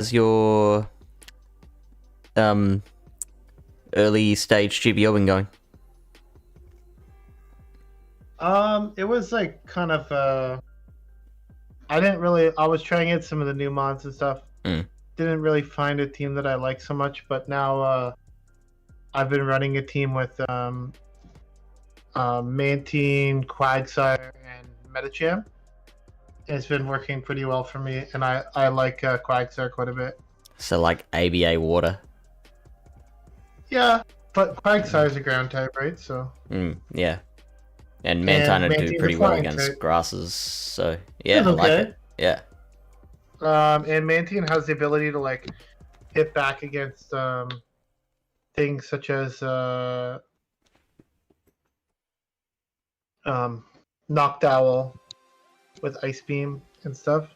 How's your early stage GBL been going? It was like kind of I was trying out some of the new mods and stuff. Didn't really find a team that I like so much, but now I've been running a team with Mantine, Quagsire, and Metacham. It's been working pretty well for me, and I like Quagsire quite a bit. So like ABA water. Yeah, but Quagsire is a ground type, right? So. Yeah. And Mantine do pretty well against type. grasses, so yeah, okay. I like it. Yeah. And Mantine has the ability to like hit back against things such as Knocked Owl with Ice Beam and stuff.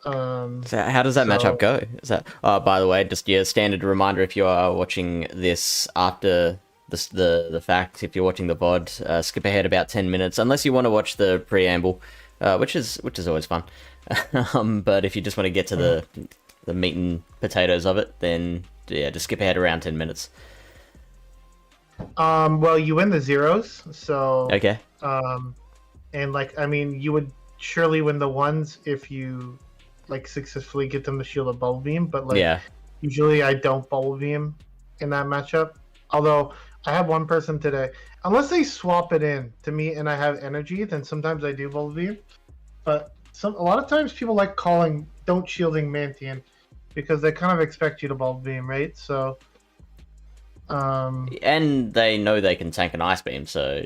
So how does that matchup go? Is that by the way, just your standard reminder if you are watching this after the fact, if you're watching the VOD, skip ahead about 10 minutes, unless you want to watch the preamble, which is always fun. But if you just want to get to the meat and potatoes of it, then yeah, just skip ahead around 10 minutes. Well, you win the zeros, so okay. And like, I mean, you would surely win the ones if you like successfully get them to shield a bubble beam, but like, yeah, usually I don't bubble beam in that matchup. Although I have one person today, unless they swap it in to me and I have energy, then sometimes I do bubble beam. But a lot of times people like don't shielding Mantine because they kind of expect you to bubble beam, right? So. And they know they can tank an ice beam, so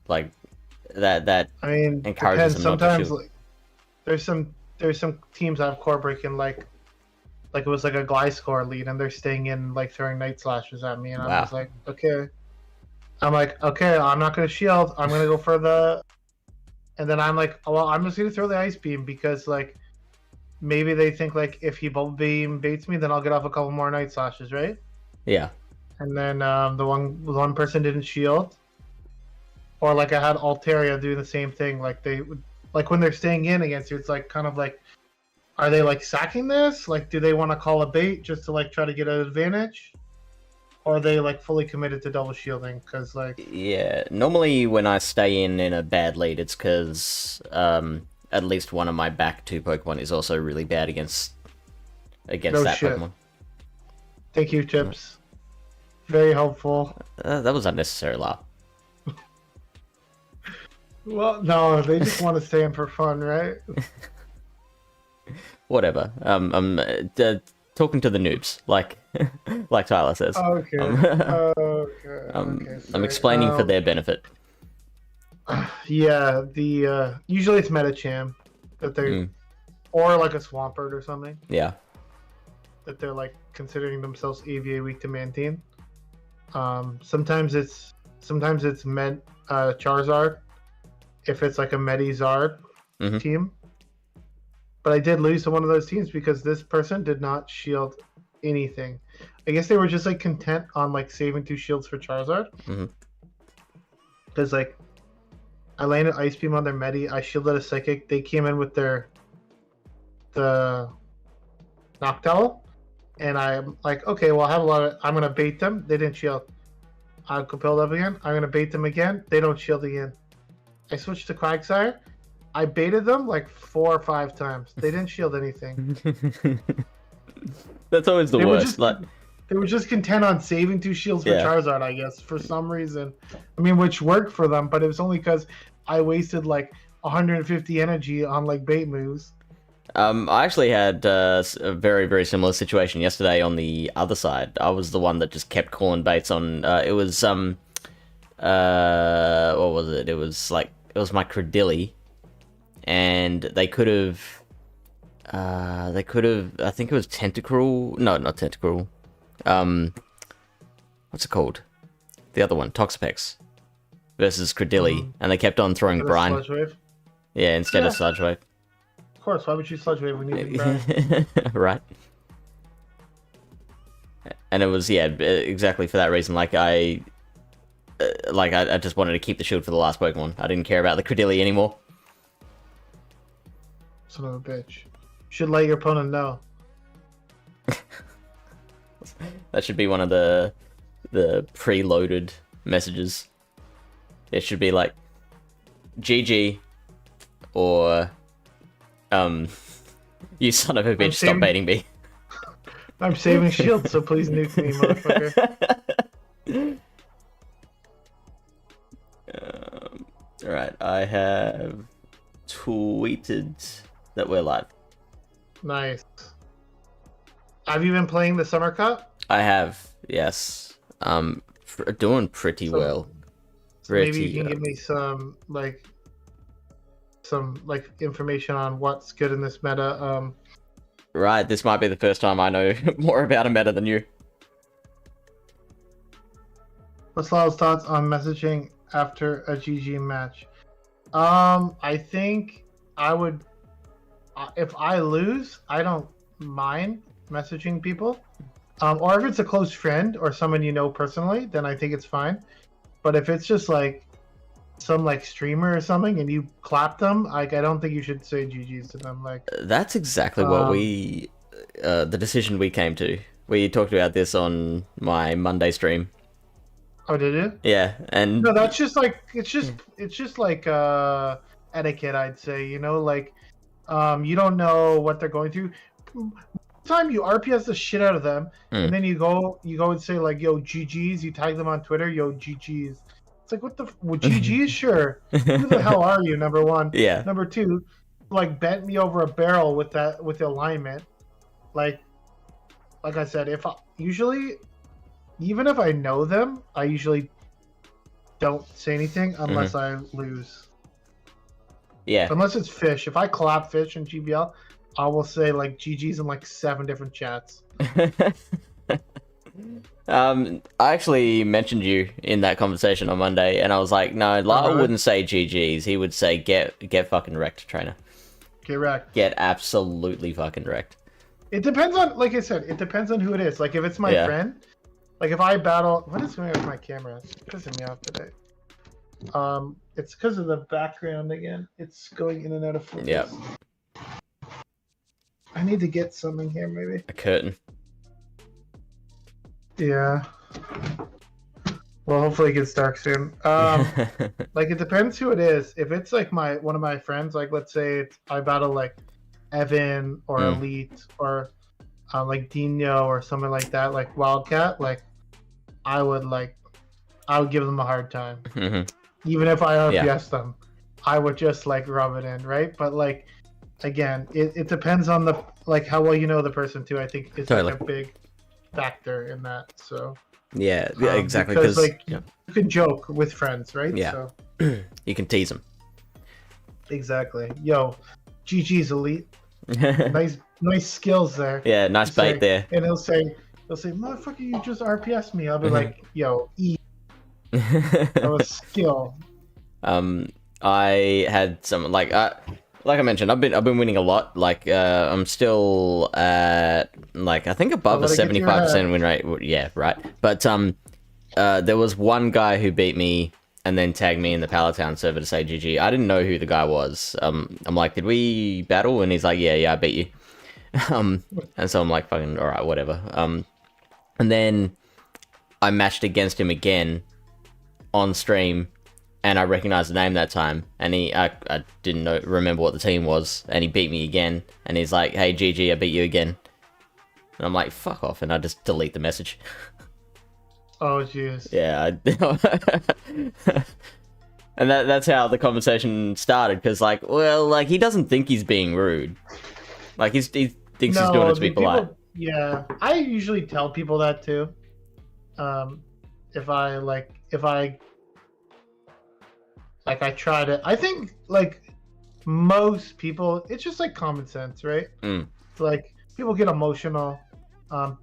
like that. I mean, encourages them sometimes not to like, there's some teams that have core breaking like it was like a Gliscor lead and they're staying in like throwing night slashes at me and I'm just like, okay. I'm like, okay, I'm not gonna shield. I'm gonna go for the, and then I'm like, well, I'm just gonna throw the ice beam because like maybe they think like if he bubble beam baits me, then I'll get off a couple more night slashes, right? Yeah. And then the one person didn't shield, or like I had Altaria doing the same thing. Like they would, like when they're staying in against you, it's like kind of like, are they like sacking this? Like, do they want to call a bait just to like try to get an advantage, or are they like fully committed to double shielding? Because like, yeah, normally when I stay in a bad lead, it's because at least one of my back two Pokemon is also really bad against that Pokemon. Thank you, Chips. Very helpful. That was unnecessary laugh. Well, no, they just want to stay in for fun, right? Whatever. I'm talking to the noobs, like Tyler says. Okay. I'm explaining for their benefit. Yeah, the usually it's Metacham that they, or like a Swampert or something. Yeah. That they're like considering themselves AVA weak to Mantine. Sometimes it's Charizard if it's like a Medizard team. But I did lose to one of those teams because this person did not shield anything. I guess they were just like content on like saving 2 shields for Charizard. Because like I landed Ice Beam on their Medi, I shielded a Psychic. They came in with the Noctowl. And I'm like, okay, well, I have I'm going to bait them. They didn't shield. I'll compel them again. I'm going to bait them again. They don't shield again. I switched to Quagsire. I baited them like 4 or 5 times. They didn't shield anything. That's always the worst. They were just content on saving 2 shields for Charizard, I guess, for some reason. I mean, which worked for them, but it was only because I wasted like 150 energy on like bait moves. I actually had a very, very similar situation yesterday on the other side. I was the one that just kept calling baits on, it was, what was it? It was my Credilli, and they could have, I think it was Tentacruel, no, not Tentacruel, what's it called? The other one, Toxapex versus Credilli, and they kept on throwing Brine. Yeah, instead of Sludge Wave. Of course, why would you Sludge Wave when you need Brine? Right. And it was, yeah, exactly for that reason. Like, I just wanted to keep the shield for the last Pokemon. I didn't care about the Credilli anymore. Son of a bitch. Should let your opponent know. That should be one of the preloaded messages. It should be like GG or you son of a bitch, stop baiting me. I'm saving shields, so please nuke me, motherfucker. Alright, I have tweeted that we're live. Nice. Have you been playing the Summer Cup? I have, yes. Doing pretty well. Maybe you can give me some information on what's good in this meta. Right, this might be the first time I know more about a meta than you. What's Lyle's thoughts on messaging after a GG match? I think I would, if I lose, I don't mind messaging people. Or if it's a close friend or someone you know personally, then I think it's fine. But if it's just like some like streamer or something and you clap them, like I don't think you should say GGs to them. Like that's exactly what we the decision we came to. We talked about this on my Monday stream. Oh, did you? Yeah, and no, that's just like it's just like etiquette, I'd say. You know, like you don't know what they're going through. Time you RPS the shit out of them, and then you go and say like, "Yo, GGs." You tag them on Twitter, "Yo, GGs." It's like, what the well, GGs? Sure. Who the hell are you? Number one. Yeah. Number two, like bent me over a barrel with the alignment. Like I said, even if I know them, I usually don't say anything unless I lose. Yeah. Unless it's Fish. If I collab Fish in GBL, I will say like GG's in like 7 different chats. I actually mentioned you in that conversation on Monday, and I was like, no, Lyle wouldn't say GG's. He would say get fucking wrecked, trainer. Get wrecked. Get absolutely fucking wrecked. It depends on, like I said, it depends on who it is. Like if it's my friend, like if I battle, what is going on with my camera? It's pissing me off today. It's because of the background again. It's going in and out of focus. Yeah. I need to get something here, maybe. A curtain. Yeah. Well, hopefully it gets dark soon. Like it depends who it is. If it's like one of my friends, like let's say I battle like Evan or Elite or like Dino or something like that, like Wildcat, like I would give them a hard time. Even if I RPS them, I would just like rub it in, right? But like again, it depends on the like how well you know the person too. I think it's like a big factor in that. So yeah, exactly. Because like you can joke with friends, right? Yeah, so. You can tease them. Exactly. Yo, GG's Elite. nice skills there. Yeah, nice bait there. And he'll say, "Motherfucker, you just RPS me." I'll be like, "Yo, that was skill." I had some like I mentioned, I've been winning a lot. Like I'm still at like I think above a 75% win rate. Yeah, right. But there was one guy who beat me and then tagged me in the Pallet Town server to say GG. I didn't know who the guy was. I'm like, did we battle? And he's like, yeah, I beat you. And so I'm like, fucking all right, whatever. And then I matched against him again on stream. And I recognized the name that time, and I didn't remember what the team was, and he beat me again, and he's like, hey, GG, I beat you again. And I'm like, fuck off, and I just delete the message. Oh, jeez. Yeah. And that's how the conversation started, because, like, well, like, he doesn't think he's being rude. Like, he thinks he's doing it to be polite. Yeah, I usually tell people that, too. If I try to, I think like most people, it's just like common sense, right? It's like people get emotional.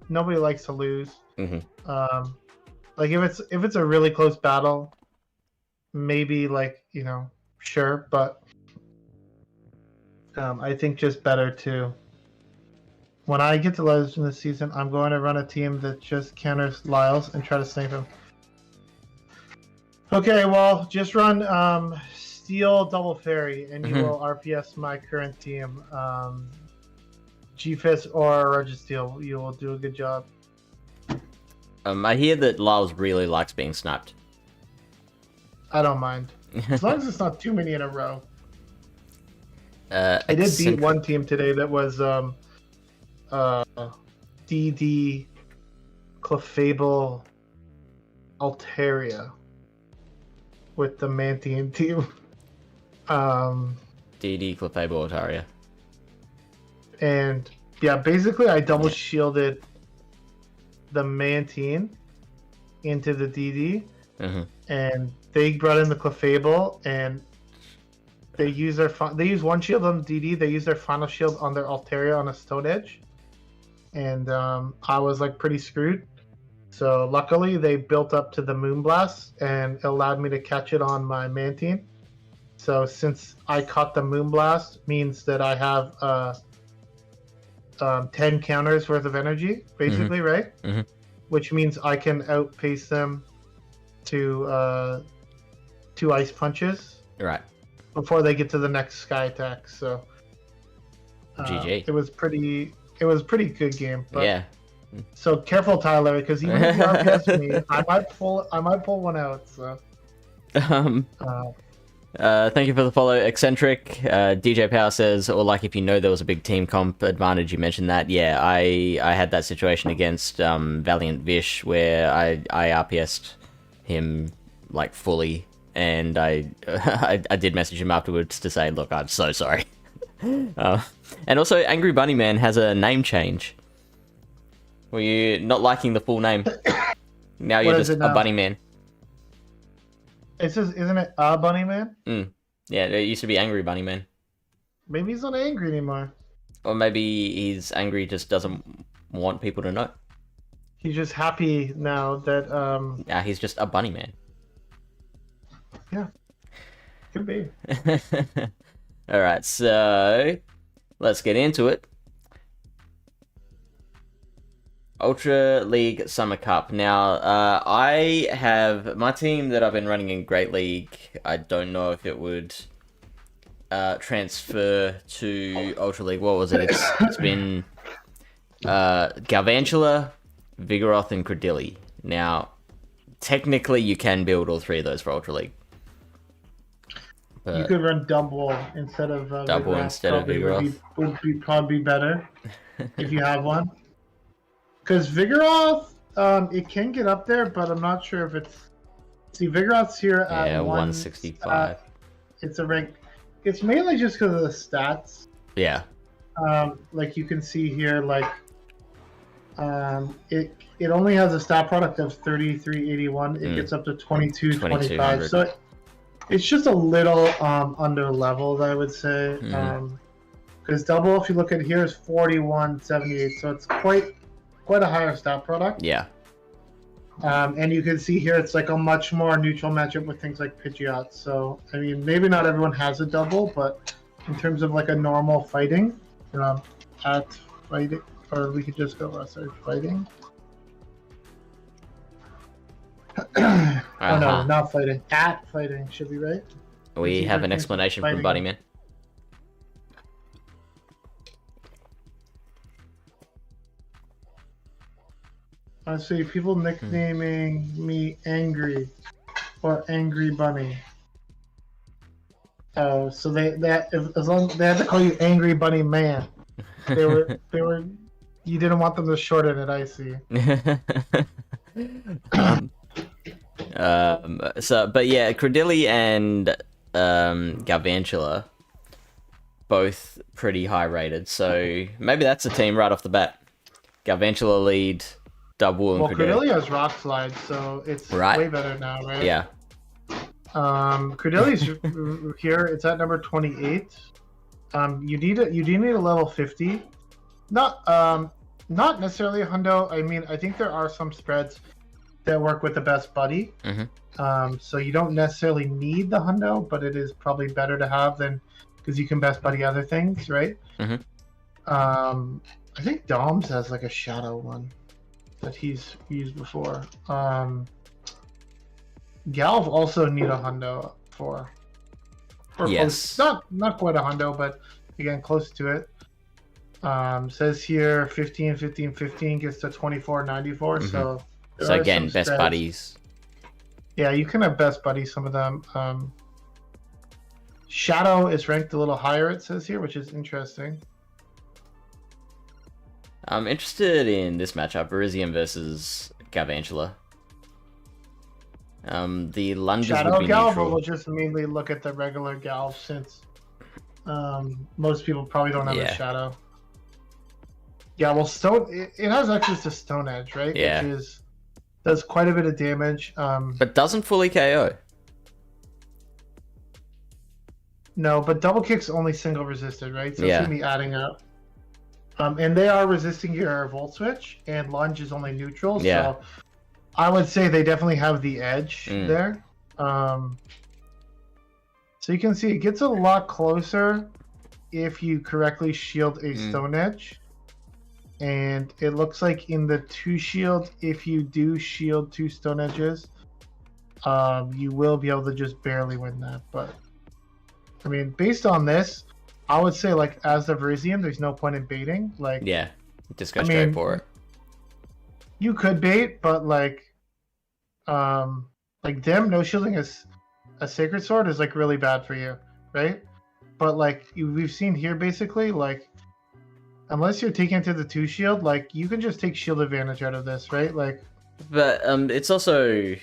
Nobody likes to lose. Like if it's a really close battle, maybe like, you know, sure. But I think just better to, when I get to Legend this season, I'm going to run a team that just counters Lyle's and try to snipe him. Okay, well, just run Steel Double Fairy, and you will RPS my current team. GFIS or Registeel, you will do a good job. I hear that Lyles really likes being sniped. I don't mind. As long as it's not too many in a row. I did beat one team today that was DD Clefable Altaria with the Mantian team. DD Clefable Altaria. And yeah, basically I double shielded the Mantian into the DD, and they brought in the Clefable, and they use one shield on the DD. They use their final shield on their Altaria on a Stone Edge, and I was like pretty screwed. So luckily they built up to the Moonblast and it allowed me to catch it on my Mantian. So since I caught the Moonblast, means that I have 10 counters worth of energy, basically, right? Which means I can outpace them to 2 ice punches. Right. Before they get to the next sky attack. So GG. It was pretty good game. But, yeah. So careful, Tyler, because even if you RPS me, I might pull one out. So. Thank you for the follow, Eccentric. DJ Power says, or like if you know there was a big team comp advantage, you mentioned that. Yeah, I had that situation against Valiant Vish where I RPS'd him like fully, and I did message him afterwards to say, look, I'm so sorry. And also, Angry Bunny Man has a name change. Were you not liking the full name? Now you're just a bunny man. It says, isn't it a bunny man? Yeah, it used to be Angry Bunny Man. Maybe he's not angry anymore. Or maybe he's angry, just doesn't want people to know. He's just happy now that... Yeah, he's just a bunny man. Yeah, could be. Alright, so let's get into it. Ultra League Summer Cup. Now, I have my team that I've been running in Great League. I don't know if it would transfer to Ultra League. What was it? It's been Galvantula, Vigoroth, and Credilli. Now, technically, you can build all 3 of those for Ultra League. But you could run double instead of double Vigoroth. instead of Vigoroth. Would probably be better if you have one. Because Vigoroth, it can get up there, but I'm not sure if it's... See, Vigoroth's here at 165. It's a rank... It's mainly just because of the stats. Yeah. Like you can see here, like... It only has a stat product of 3381. It gets up to 2225. So it's just a little under-leveled, I would say. Because double, if you look at here, is 4178. So it's quite a higher stat product. Yeah. And you can see here it's like a much more neutral matchup with things like Pidgeot. So, I mean, maybe not everyone has a double, but in terms of like a normal fighting, at fighting, or we could just go search fighting. Oh no, not fighting. At fighting should be right. We have an explanation from Buddy Man. I see people nicknaming me Angry or Angry Bunny. Oh, so as long as they had to call you Angry Bunny Man, they were you didn't want them to shorten it. I see. But yeah, Credilli and Galvantula both pretty high rated, so maybe that's a team right off the bat. Galvantula lead. Double and Credilli has Rock Slide, so it's way better now, right? Yeah. Credilli's here. It's at number 28. You do need a level 50. Not necessarily a hundo. I mean, I think there are some spreads that work with the best buddy. So you don't necessarily need the hundo, but it is probably better to have than because you can best buddy other things, right? I think Doms has like a shadow one that he's used before. Galv also need a hundo for yes. Close, not quite a hundo, but again close to it. Says here 15, 15, 15 gets to 24, 94. Mm-hmm. So again, best buddies. Yeah, you can have best buddies. Some of them. Shadow is ranked a little higher. It says here, which is interesting. I'm interested in this matchup, Virizion versus Galvantula. The lunges Shadow would be Galv, neutral. but we'll just mainly look at the regular Galv since most people probably don't have a Shadow. Yeah, well, it has access to Stone Edge, right? Yeah. Which does quite a bit of damage. But doesn't fully KO. No, but double kick's only single resisted, right? So yeah. It's gonna be adding up. And they are resisting your Volt Switch, and Lunge is only neutral. Yeah. So I would say they definitely have the edge there. So you can see it gets a lot closer if you correctly shield a Stone Edge. And it looks like in the 2 shield, if you do shield 2 Stone Edges, you will be able to just barely win that. But I mean, based on this, I would say like as the Virizion, there's no point in baiting. Like just go straight for it. You could bait, but like Dim no shielding a Sacred Sword is like really bad for you, right? But like we've seen here, basically, like unless you're taking it to the 2 shield, like you can just take shield advantage out of this, right? Like, but it's also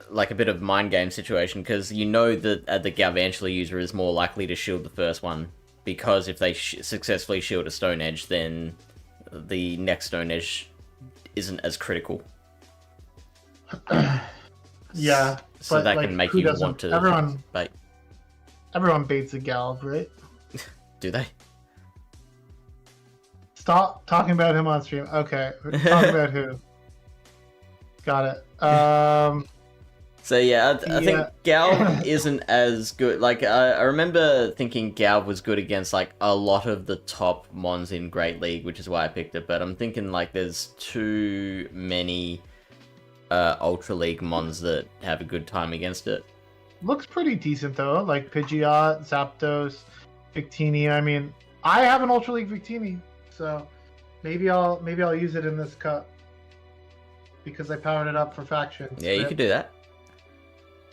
like a bit of mind game situation because you know that the Galvantula user is more likely to shield the first one because if they successfully shield a Stone Edge, then the next Stone Edge isn't as critical. Yeah, so but that like, can make you want to bait. Everyone baits a Galv, right? Do they? Stop talking about him on stream. Okay, talk about who. Got it. So yeah, I think Galv isn't as good. Like I remember thinking Galv was good against like a lot of the top mons in Great League, which is why I picked it. But I'm thinking like there's too many Ultra League mons that have a good time against it. Looks pretty decent though, like Pidgeot, Zapdos, Victini. I mean, I have an Ultra League Victini, so maybe I'll use it in this cup because I powered it up for factions. Yeah, you could do that.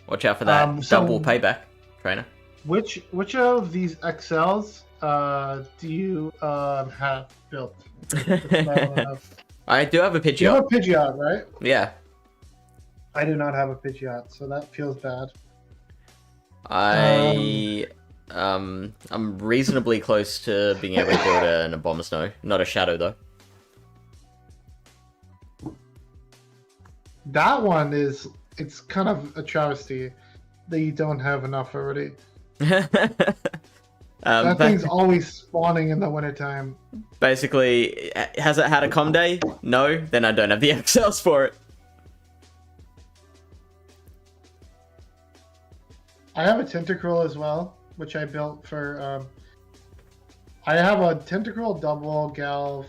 Watch out for that double payback, trainer. Which of these XLs do you have built? I do have a Pidgeot. You have a Pidgeot, right? Yeah. I do not have a Pidgeot, so that feels bad. I'm reasonably close to being able to build an Abomasnow. Not a Shadow though. That one it's kind of a travesty that you don't have enough already. That thing's always spawning in the wintertime. Basically, has it had a com day? No, then I don't have the XLs for it. I have a Tentacruel as well, which I built for... I have a Tentacruel double Galv.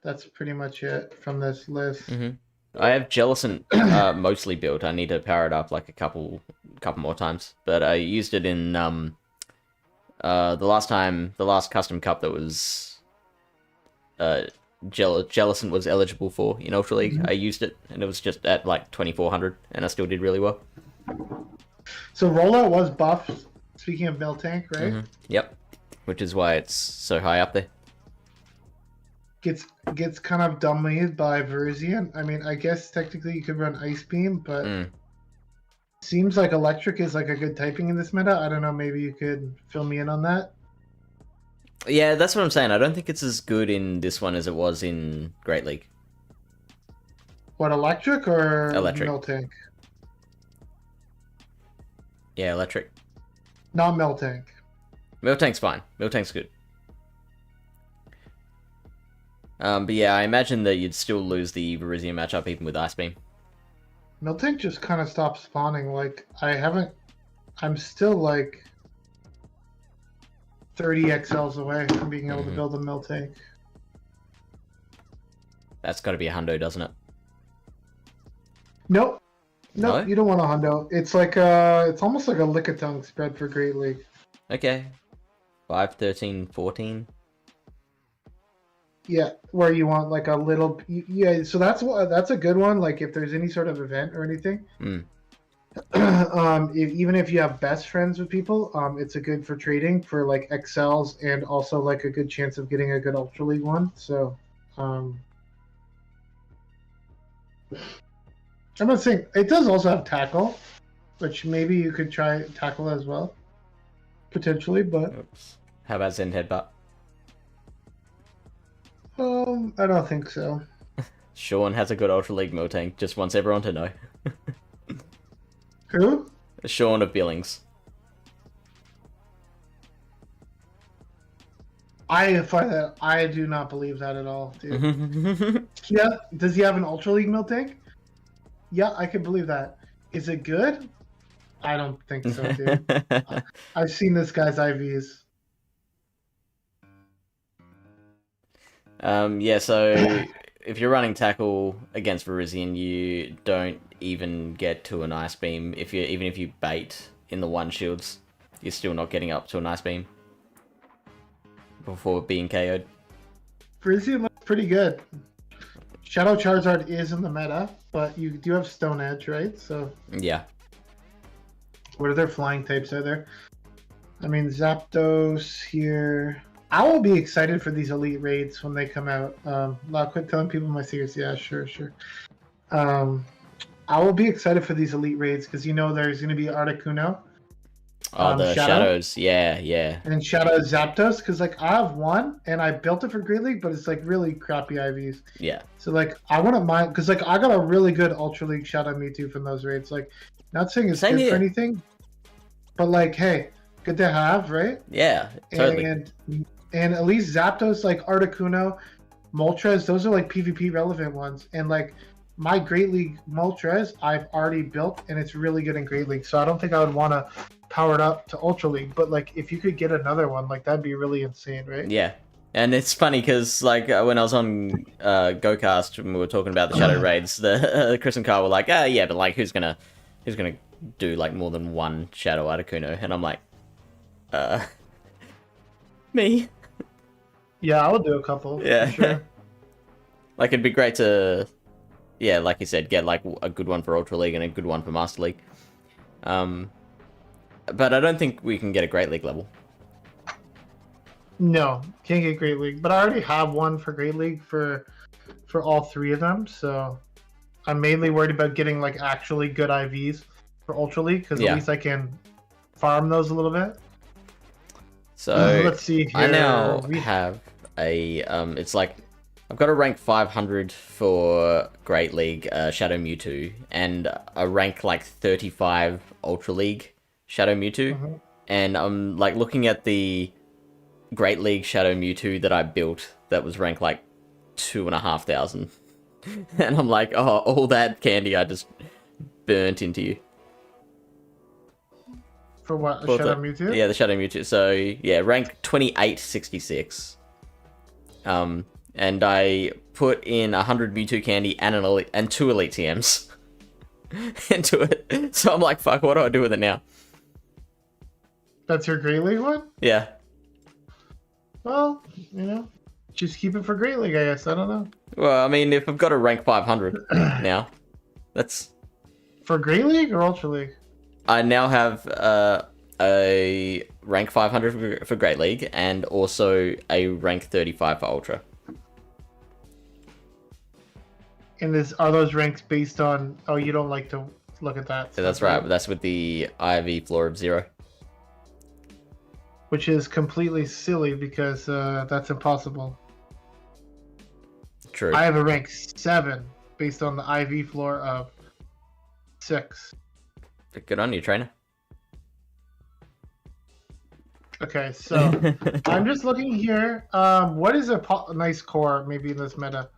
That's pretty much it from this list. Mm-hmm. I have Jellicent mostly built. I need to power it up like a couple more times. But I used it in the last custom cup that was Jellicent was eligible for in Ultra League. I used it and it was just at like 2400 and I still did really well. So rollout was buffed, speaking of Miltank, right? Mm-hmm. Yep. Which is why it's so high up there. Gets kind of dominated by Virizion. I mean, I guess technically you could run Ice Beam, but seems like Electric is like a good typing in this meta. I don't know, maybe you could fill me in on that. Yeah, that's what I'm saying. I don't think it's as good in this one as it was in Great League. What, Electric or Electric. Miltank? Yeah, Electric. Not Miltank. Miltank's fine. Miltank's good. But yeah, I imagine that you'd still lose the Virizion matchup even with Ice Beam. Miltank just kind of stopped spawning. Like, I'm still like 30 XLs away from being able to build a Miltank. That's got to be a hundo, doesn't it? Nope. No? You don't want a hundo. It's like it's almost like a Lickitung spread for Great League. Okay. 5, 13, 14. Yeah, where you want like a little. Yeah, so that's a good one. Like if there's any sort of event or anything. Even if you have best friends with people, it's a good for trading for like XLs and also like a good chance of getting a good Ultra League one. So, I'm not saying it does also have tackle, which maybe you could try tackle as well, potentially. But oops. How about Zen Headbutt? I don't think so. Sean has a good Ultra League Miltank. Just wants everyone to know. Who? Sean of Billings. I find that I do not believe that at all, dude. Yeah, does he have an Ultra League Miltank? Yeah, I can believe that. Is it good? I don't think so, dude. I've seen this guy's IVs. Yeah, so if you're running tackle against Verizian, you don't even get to an ice beam. Even if you bait in the one shields, you're still not getting up to an ice beam before being KO'd. Verizian looks pretty good. Shadow Charizard is in the meta, but you do have Stone Edge, right? So yeah. What other flying types are there? I mean, Zapdos here. I will be excited for these elite raids when they come out. I'll quit telling people my secrets. Yeah, sure. I will be excited for these elite raids because there's going to be Articuno. Oh, the Shadows. Yeah. And Shadow Zapdos, because like I have one and I built it for Great League, but it's like really crappy IVs. Yeah. So like I wouldn't mind because like I got a really good Ultra League Shadow Mewtwo from those raids. Like, not saying it's good for anything, but like, hey, good to have, right? Yeah, totally. And at least Zapdos, like Articuno, Moltres, those are like PvP relevant ones. And like my Great League Moltres, I've already built, and it's really good in Great League. So I don't think I would want to power it up to Ultra League. But like, if you could get another one, like that'd be really insane, right? Yeah. And it's funny because, like, when I was on GoCast and we were talking about the Shadow Raids, the Chris and Carl were like, yeah, but like, who's gonna do like more than one Shadow Articuno? And I'm like, me. Yeah, I would do a couple. Yeah. For sure. Like, it'd be great to, yeah, like you said, get like a good one for Ultra League and a good one for Master League. But I don't think we can get a Great League level. No, can't get Great League. But I already have one for Great League for all three of them. So I'm mainly worried about getting like actually good IVs for Ultra League because at least I can farm those a little bit. So let's see here. I now have a it's like I've got a rank 500 for Great League Shadow Mewtwo and a rank like 35 Ultra League Shadow Mewtwo, and I'm like looking at the Great League Shadow Mewtwo that I built that was ranked like 2,500, and I'm like, oh, all that candy I just burnt into you. For what? A Shadow Mewtwo? Yeah, the Shadow Mewtwo. So, yeah, rank 2866. And I put in 100 Mewtwo candy and 2 Elite TMs into it. So I'm like, fuck, what do I do with it now? That's your Great League one? Yeah. Well, just keep it for Great League, I guess. I don't know. Well, I mean, if I've got a rank 500 now, that's... For Great League or Ultra League? I now have a rank 500 for Great League and also a rank 35 for Ultra. And are those ranks based on... Oh, you don't like to look at that. So that's right, but that's with the IV floor of 0. Which is completely silly because that's impossible. True. I have a rank 7 based on the IV floor of 6. Good on you, trainer. Okay, so I'm just looking here. What is a nice core maybe in this meta?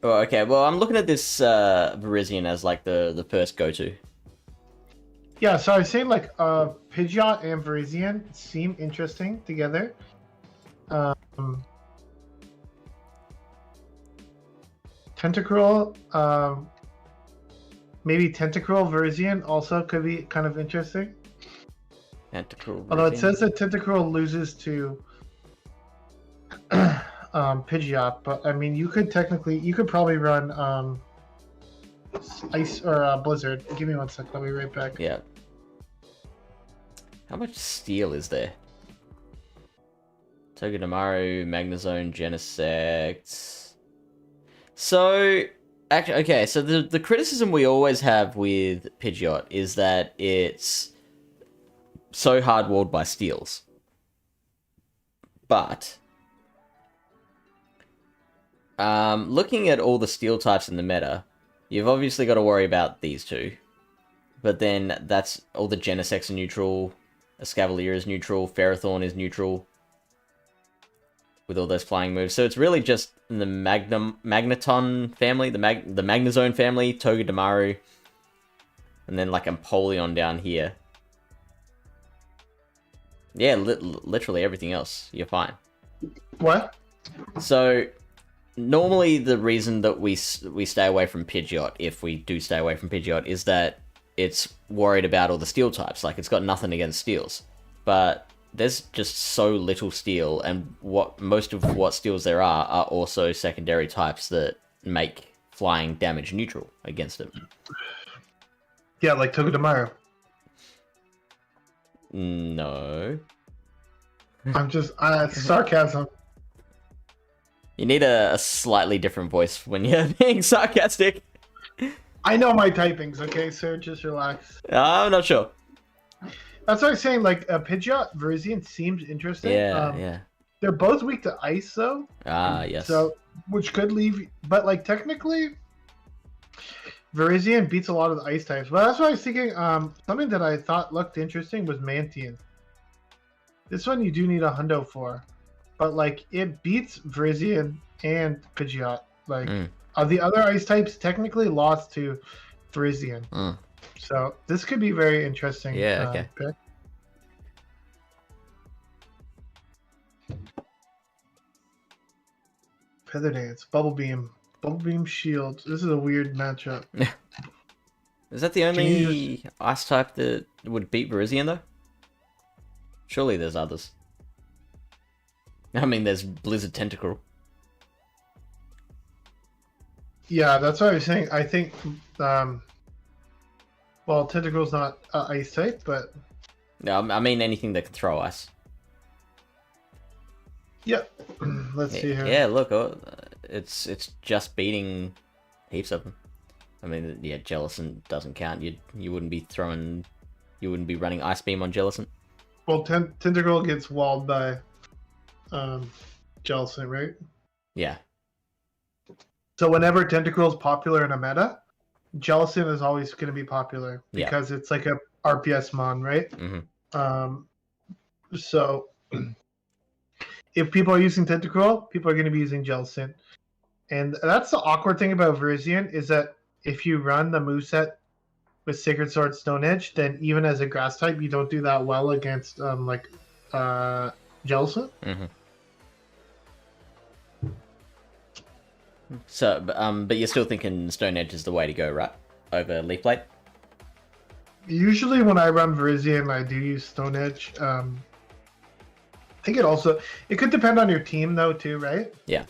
Okay, well, I'm looking at this Verizian as like the first go-to. Yeah, so I was saying like Pidgeot and Verizian seem interesting together. Tentacruel, maybe Tentacruel Verizian also could be kind of interesting. Tentacruel Although it roofing. says that Tentacruel loses to Pidgeot, but I mean, you could probably run Ice or Blizzard. Give me 1 sec. I'll be right back. Yeah. How much steel is there? Togedemaru, Magnezone, Genesect. So, actually, okay, so the criticism we always have with Pidgeot is that it's so hard-walled by steals. But, looking at all the steel types in the meta, you've obviously got to worry about these two. But then, that's all the Genesects are neutral, Escavalier is neutral, Ferrothorn is neutral. With all those flying moves. So it's really just the Magneton family, the Magnezone family, Togedemaru, and then like Empoleon down here. Yeah, literally everything else. You're fine. What? So normally the reason that we stay away from Pidgeot, if we do stay away from Pidgeot, is that it's worried about all the steel types. Like it's got nothing against steals. But there's just so little steel, and most of what steals there are also secondary types that make flying damage neutral against it. Yeah, like Togedemaru. No. I'm just sarcasm. You need a slightly different voice when you're being sarcastic. I know my typings, okay, sir? Just relax. I'm not sure. That's what I was saying. Like Pidgeot, Virizion seems interesting. Yeah. They're both weak to ice, though. Yes. So, which could leave, but like technically, Virizion beats a lot of the ice types. But that's what I was thinking. Something that I thought looked interesting was Mantian. This one you do need a hundo for, but like it beats Virizion and Pidgeot. Like the other ice types technically lost to Virizion. So this could be very interesting. Yeah, okay. Pick. Feather Dance, Bubble Beam Shield. This is a weird matchup. Is that the only ice type that would beat Virizion though? Surely there's others. I mean, there's Blizzard Tentacruel. Yeah, that's what I was saying. I think, well, Tentacruel's not ice type, but... No, I mean anything that can throw ice. Yep. Let's see here. Yeah, look, it's just beating heaps of them. I mean, yeah, Jellicent doesn't count. You wouldn't be running Ice Beam on Jellicent. Well, Tentacruel gets walled by Jellicent, right? Yeah. So whenever Tentacruel is popular in a meta, Jellicent is always going to be popular because it's like a RPS mon, right? Mm-hmm. So if people are using Tentacruel, people are going to be using Jellicent. And that's the awkward thing about Virizion is that if you run the moveset with Sacred Sword Stone Edge, then even as a grass type, you don't do that well against Jellicent. Mm-hmm. So, but you're still thinking Stone Edge is the way to go, right? Over Leaf Blade? Usually when I run Virizion, I do use Stone Edge. I think it could depend on your team though too, right? Yeah.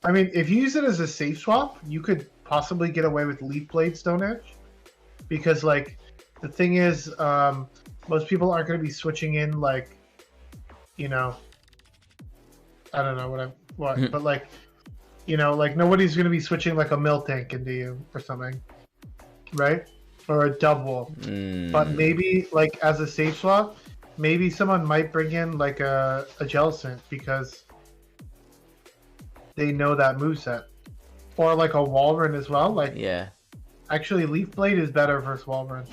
I mean, if you use it as a safe swap, you could possibly get away with Leaf Blade Stone Edge. Because like the thing is, most people aren't going to be switching in like, I don't know but like, like nobody's going to be switching like a Miltank into you or something, right? Or a Double. But maybe like as a safe swap, maybe someone might bring in like a Jellicent because they know that moveset. Or like a Walrein as well. Like actually Leaf Blade is better versus Walrein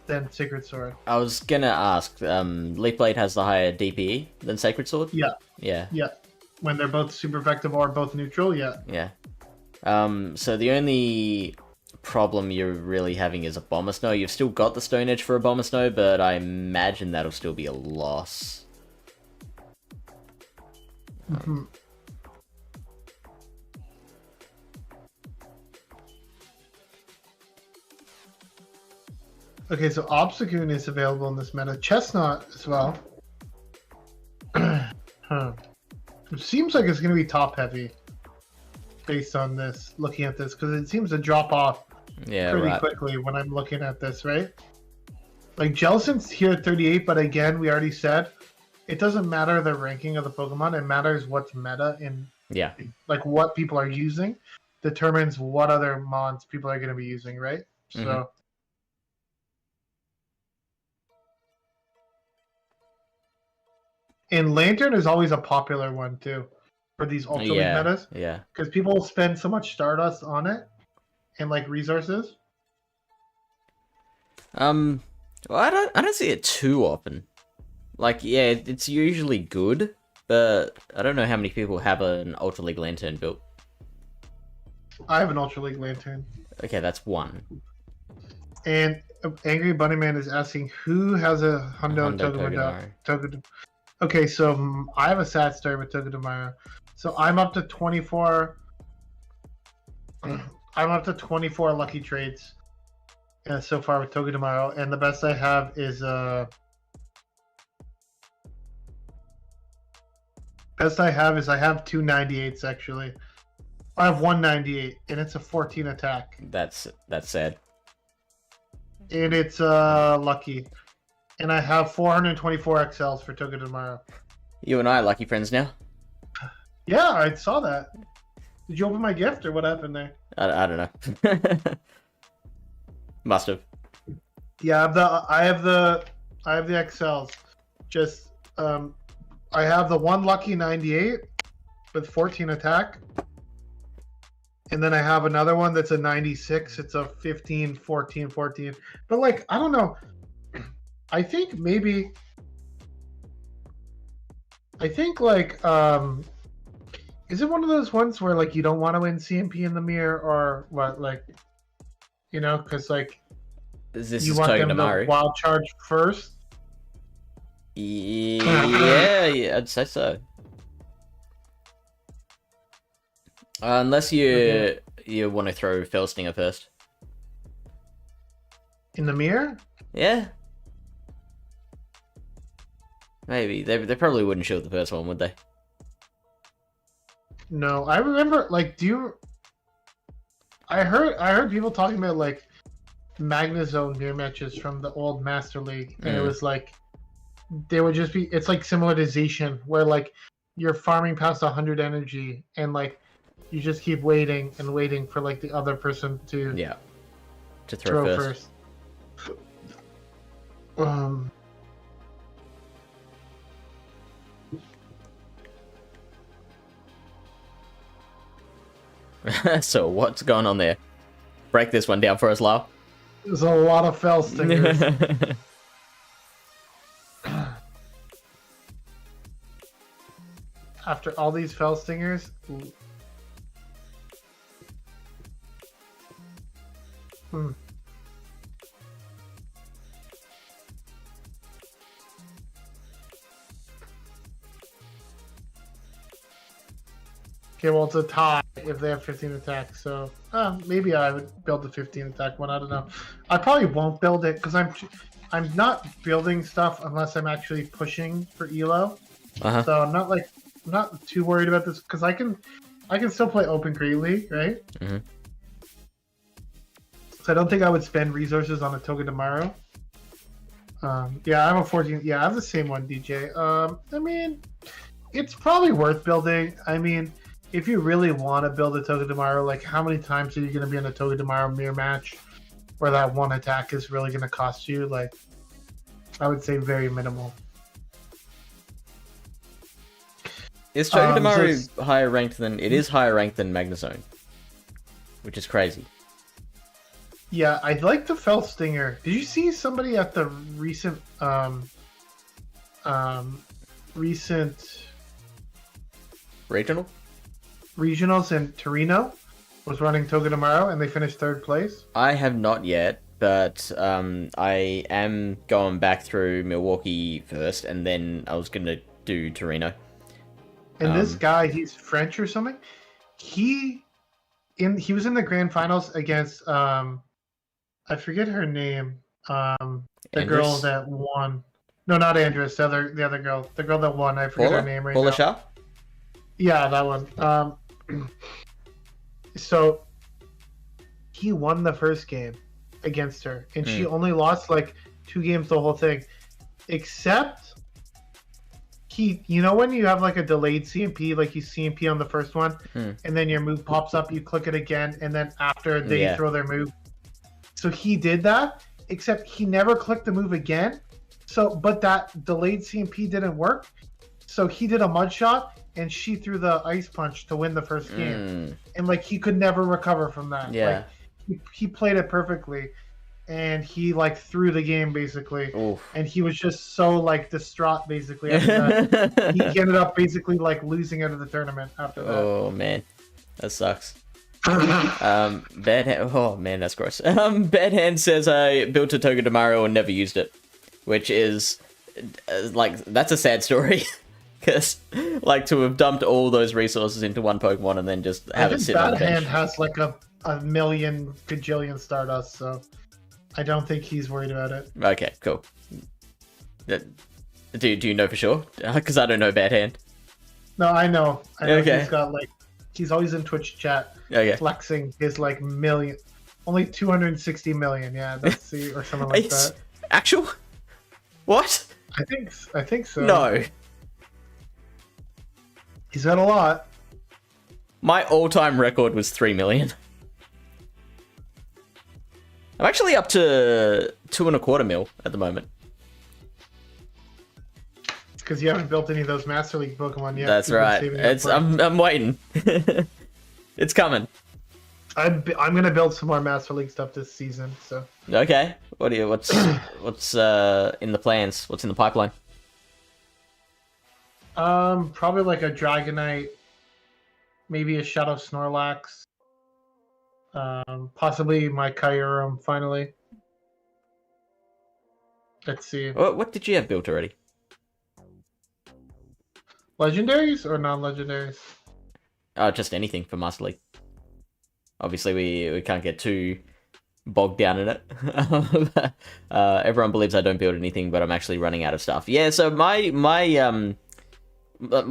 than Sacred Sword. I was gonna ask, Leaf Blade has the higher DPE than Sacred Sword? Yeah. Yeah. Yeah. When they're both super effective or both neutral, yeah. Yeah. So the only problem you're really having is a Bomber Snow. You've still got the Stone Edge for a Bomber Snow, but I imagine that'll still be a loss. Mm-hmm. Okay, so Obstagoon is available in this meta. Chestnut as well. Huh. It seems like it's going to be top heavy based on this, looking at this, because it seems to drop off pretty quickly when I'm looking at this, right? Like Jellicent's here at 38, but again, we already said it doesn't matter the ranking of the Pokemon. It matters what's meta in like what people are using determines what other mons people are going to be using, right? So and Lantern is always a popular one too for these Ultra League metas. Yeah. Because people spend so much Stardust on it and like resources. Well, I don't see it too often. Like, yeah, it's usually good, but I don't know how many people have an Ultra League Lantern built. I have an Ultra League Lantern. Okay, that's one. And Angry Bunnyman is asking who has a Hundo Togedemaru. Okay, so I have a Sat Star with Togedemaru. So I'm up to 24. I'm up to 24 lucky trades so far with Togedemaru, and the best I have is I have 298s actually. I have 198, and it's a 14 attack. That's sad. And it's lucky. And I have 424 XLs for Togedemaru. You and I are lucky friends now. Yeah, I saw that. Did you open my gift, or what happened there? I don't know. Must have. Yeah, I have the XLs. Just I have the one lucky 98 with 14 attack. And then I have another one that's a 96. It's a 15, 14, 14. But like, I don't know. I think like is it one of those ones where like you don't want to win CMP in the mirror, or what, like, you know, because like you want them to wild charge first? Yeah, I'd say so. Unless you want to throw Fell Stinger first. In the mirror? Yeah. Maybe. They probably wouldn't shoot the first one, would they? No, I remember, like, I heard people talking about, like, Magnezone mirror matches from the old Master League, and it was, like, they would just be, it's, like, similar to Zacian, where, like, you're farming past 100 energy, and, like, you just keep waiting and waiting for, like, the other person to throw first. So what's going on there? Break this one down for us, Lyle. There's a lot of Fell Stingers. After all these Fell Stingers... Okay, well, it's a tie if they have 15 attacks, so maybe I would build the 15 attack one. I don't know. I probably won't build it because I'm not building stuff unless I'm actually pushing for Elo. So I'm not too worried about this because I can still play Open Greatly, right? So I don't think I would spend resources on a Togedemaru. Yeah, I have a 14. Yeah, I have the same one, DJ. I mean, it's probably worth building. I mean, if you really want to build a Togedemaru, like, how many times are you going to be in a Togedemaru mirror match where that one attack is really going to cost you? Like, I would say very minimal. Is Togedemaru higher ranked than... It is higher ranked than Magnezone, which is crazy. Yeah, I like the Fell Stinger. Did you see somebody at the recent regionals in Torino was running Togedemaru, and they finished 3rd place? I have not yet, but I am going back through Milwaukee first, and then I was going to do Torino. And this guy, he's French or something. He was in the grand finals against I forget her name. The girl that won. No, not Andress. The other girl. The girl that won. I forget her name right now. Shah? Yeah, that one. So he won the first game against her, and she only lost like 2 games the whole thing, except you know when you have like a delayed CMP, like you CMP on the first one, and then your move pops up, you click it again, and then after they throw their move. So he did that, except he never clicked the move again. So, but that delayed CMP didn't work. So he did a mud shot, and she threw the ice punch to win the first game. And like he could never recover from that. Yeah. Like, he played it perfectly. And he like threw the game basically. Oof. And he was just so like distraught basically after that. He ended up basically like losing out of the tournament after that. Oh man, that sucks. Bad hand. Oh man, that's gross. Bad hand says I built a Toga Demario and never used it, which is like that's a sad story. Because like to have dumped all those resources into one Pokemon and then just have it sit on the bench. Bad hand has like a million gajillion Stardust, so I don't think he's worried about it. Okay, cool. Do you know for sure? Because I don't know Bad Hand. No, I know. Okay. He's got like he's always in Twitch chat flexing his like million, only 260 million. Yeah, that's or something like that. Actual? What? I think so. No. He's got a lot. My all-time record was 3 million. I'm actually up to 2.25 mil at the moment. Because you haven't built any of those Master League Pokemon yet. That's right. I'm waiting. It's coming. I'm gonna build some more Master League stuff this season. So. Okay. What's in the plans? What's in the pipeline? Probably like a Dragonite, maybe a Shadow Snorlax. Possibly my Kyurem finally. Let's see. What did you have built already? Legendaries or non-legendaries? Just anything for Master League. Obviously, we can't get too bogged down in it. Everyone believes I don't build anything, but I'm actually running out of stuff. Yeah, so my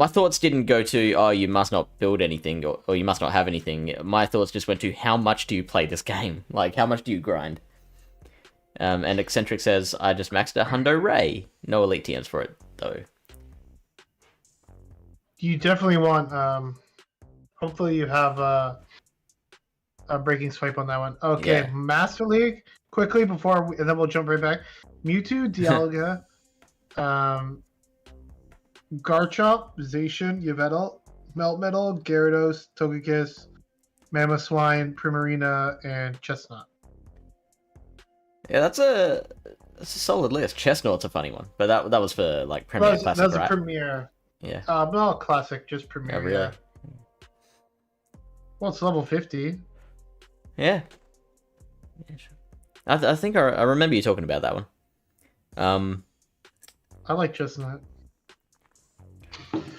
thoughts didn't go to, oh, you must not build anything, or you must not have anything. My thoughts just went to, how much do you play this game? Like, how much do you grind? And Eccentric says, I just maxed a Hundo Ray. No Elite TMs for it, though. You definitely want, hopefully you have a Breaking Swipe on that one. Okay, yeah. Master League, quickly and then we'll jump right back. Mewtwo, Dialga, Garchomp, Zacian, Yveltal, Meltmetal, Gyarados, Togekiss, Mamoswine, Primarina, and Chestnut. Yeah, that's a solid list. Chestnut's a funny one, but that was for like Premier Classic, that was right? a Premier. Yeah. Not Classic, just Premier. Oh, really? Yeah. Well, it's level 50. Yeah. Yeah, sure. I think I remember you talking about that one. I like Chestnut.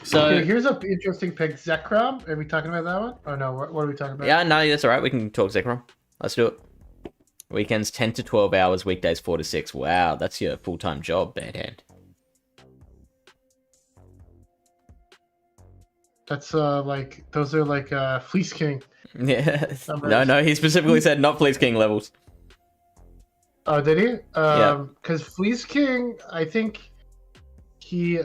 So okay, here's an interesting pick. Zekrom. Are we talking about that one? Oh no, what are we talking about? Yeah, no, that's all right. We can talk Zekrom. Let's do it. Weekends 10 to 12 hours, weekdays 4 to 6. Wow, that's your full-time job, Bad Hand. That's like those are like Fleece King. Yeah. Numbers. No, he specifically said not Fleece King levels. Oh, did he? Yeah. Because Fleece King, I think he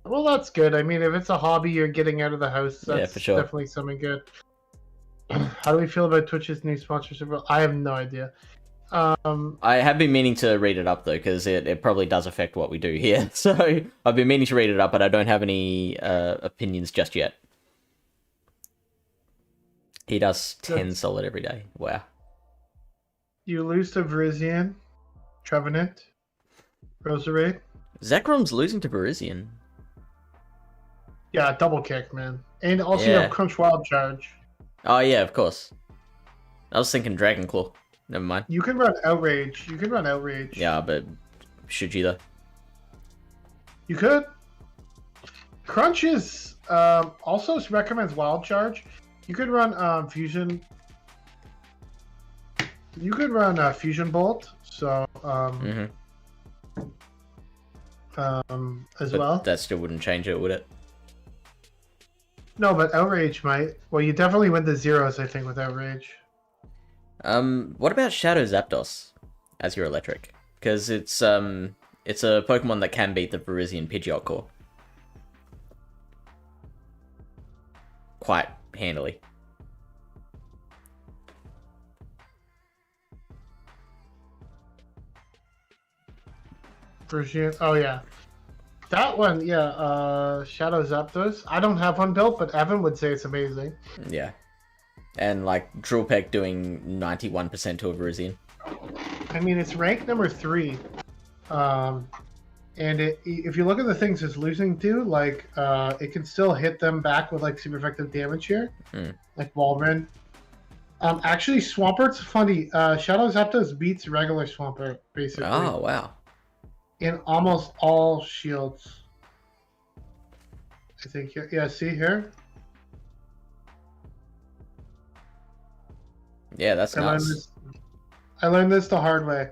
well, that's good. I mean, if it's a hobby you're getting out of the house, that's for sure. Definitely something good. How do we feel about Twitch's new sponsorship? I have no idea. I have been meaning to read it up, though, because it probably does affect what we do here. So I've been meaning to read it up, but I don't have any opinions just yet. He does 10 solid every day. Wow. You lose to Virizion, Trevenant, Roserade. Zekrom's losing to Virizion. Yeah, double kick, man. And also you have Crunch Wild Charge. Oh, yeah, of course. I was thinking Dragon Claw. Never mind. You can run Outrage. Yeah, but should you, though? You could. Crunch is also recommends Wild Charge. You could run Fusion. You could run Fusion Bolt. So as but well. That still wouldn't change it, would it? No, but Outrage might. Well, you definitely win the zeros, I think, with Outrage. What about Shadow Zapdos as your electric? Because it's a Pokemon that can beat the Virizion Pidgeot core quite handily. Oh yeah, that one. Yeah, Shadow Zapdos. I don't have one built, but Evan would say it's amazing. Yeah, and like Drillpeck doing 91% to a Virizion. I mean, it's ranked number 3, and if you look at the things it's losing to, like it can still hit them back with like super effective damage here, like Walrein. Actually, Swampert's funny. Shadow Zapdos beats regular Swampert basically. Oh wow. In almost all shields. I think here. Yeah, see here? Yeah, that's nuts. I learned this the hard way.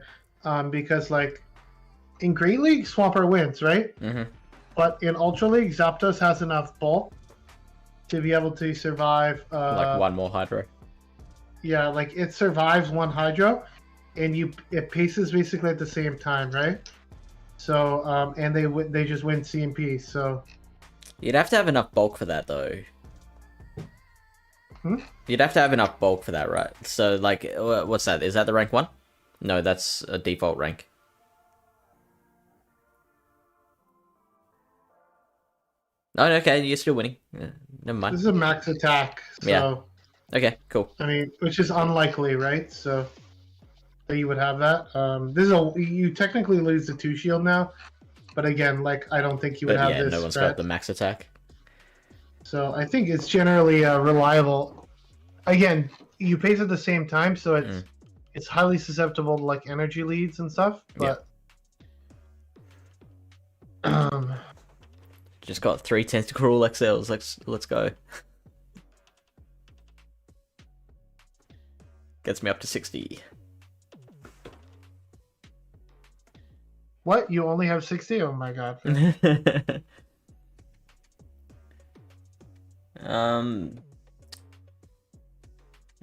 Because, like, in Great League, Swampert wins, right? Mm-hmm. But in Ultra League, Zapdos has enough bulk to be able to survive... like one more Hydro. Yeah, like, it survives one Hydro, and it paces basically at the same time, right? So, and they just win CMP, so... You'd have to have enough bulk for that, though. You'd have to have enough bulk for that, right? So, like, what's that? Is that the rank 1? No, that's a default rank. Oh, okay, you're still winning. Yeah, never mind. This is a max attack, so... Yeah. Okay, cool. I mean, which is unlikely, right? So... that you would have that. You technically lose the 2 shield now, but again, like I don't think you would have this. No one's got the max attack. So I think it's generally reliable. Again, you pace at the same time, so it's highly susceptible to like energy leads and stuff. But just got 3 Tentacruel XLs. Let's go. Gets me up to 60. What? You only have 60? Oh my god.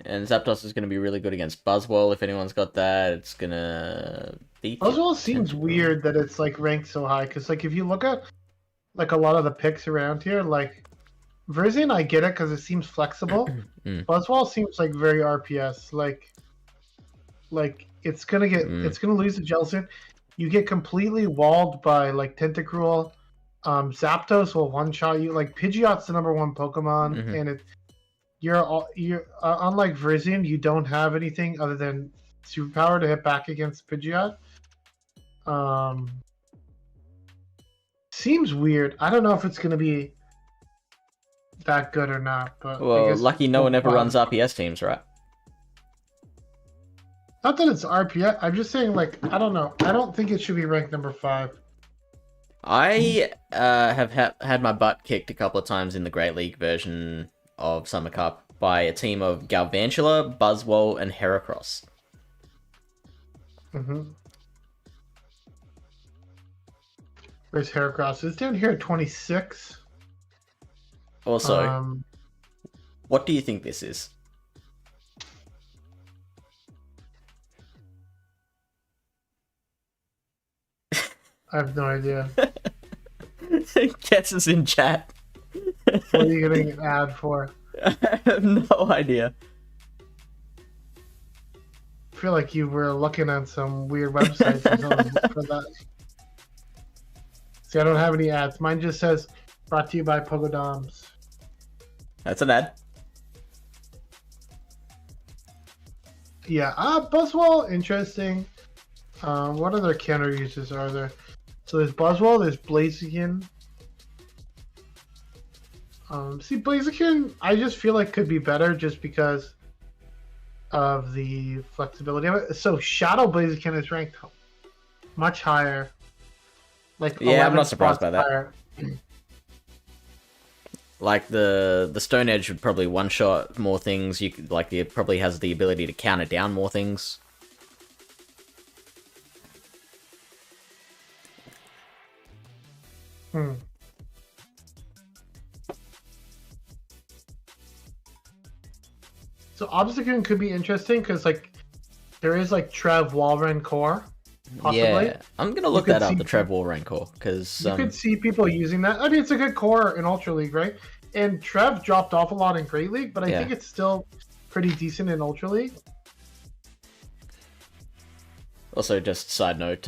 And Zapdos is going to be really good against Buzzwole. If anyone's got that, it's going to beat Buzzwole seems weird that it's like ranked so high, because like if you look at like a lot of the picks around here, like Virizion, I get it because it seems flexible. Buzzwole seems like very RPS. Like it's gonna lose the Jellicent. You get completely walled by like Tentacruel. Zapdos will one-shot you. Like Pidgeot's the #1 Pokemon, and you're unlike Virizion, you don't have anything other than superpower to hit back against Pidgeot. Seems weird. I don't know if it's gonna be that good or not, but well, lucky no one ever runs RPS teams, right? Not that it's RPS. I'm just saying, like, I don't know. I don't think it should be ranked #5. I have had my butt kicked a couple of times in the Great League version of Summer Cup by a team of Galvantula, Buzzwole, and Heracross. Where's Heracross? It's down here at 26. Also, what do you think this is? I have no idea. Guesses in chat. What are you getting an ad for? I have no idea. I feel like you were looking at some weird websites or something for that. See, I don't have any ads. Mine just says, brought to you by Pogodoms. That's an ad. Yeah, Buzzwole, interesting. What other counter uses are there? So there's Buzzwole, there's Blaziken. See, Blaziken, I just feel like could be better just because of the flexibility of it. So Shadow Blaziken is ranked much higher. Like, yeah, I'm not surprised by that. Higher. Like the Stone Edge would probably one-shot more things. It probably has the ability to counter down more things. Hmm. So Obstagoon could be interesting because like there is like Trev Walrein core. Possibly. Yeah, I'm gonna look that up, the Trev Walrein core, because you could see people using that. I mean, it's a good core in Ultra League, right? And Trev dropped off a lot in Great League, but I think it's still pretty decent in Ultra League. Also, just side note,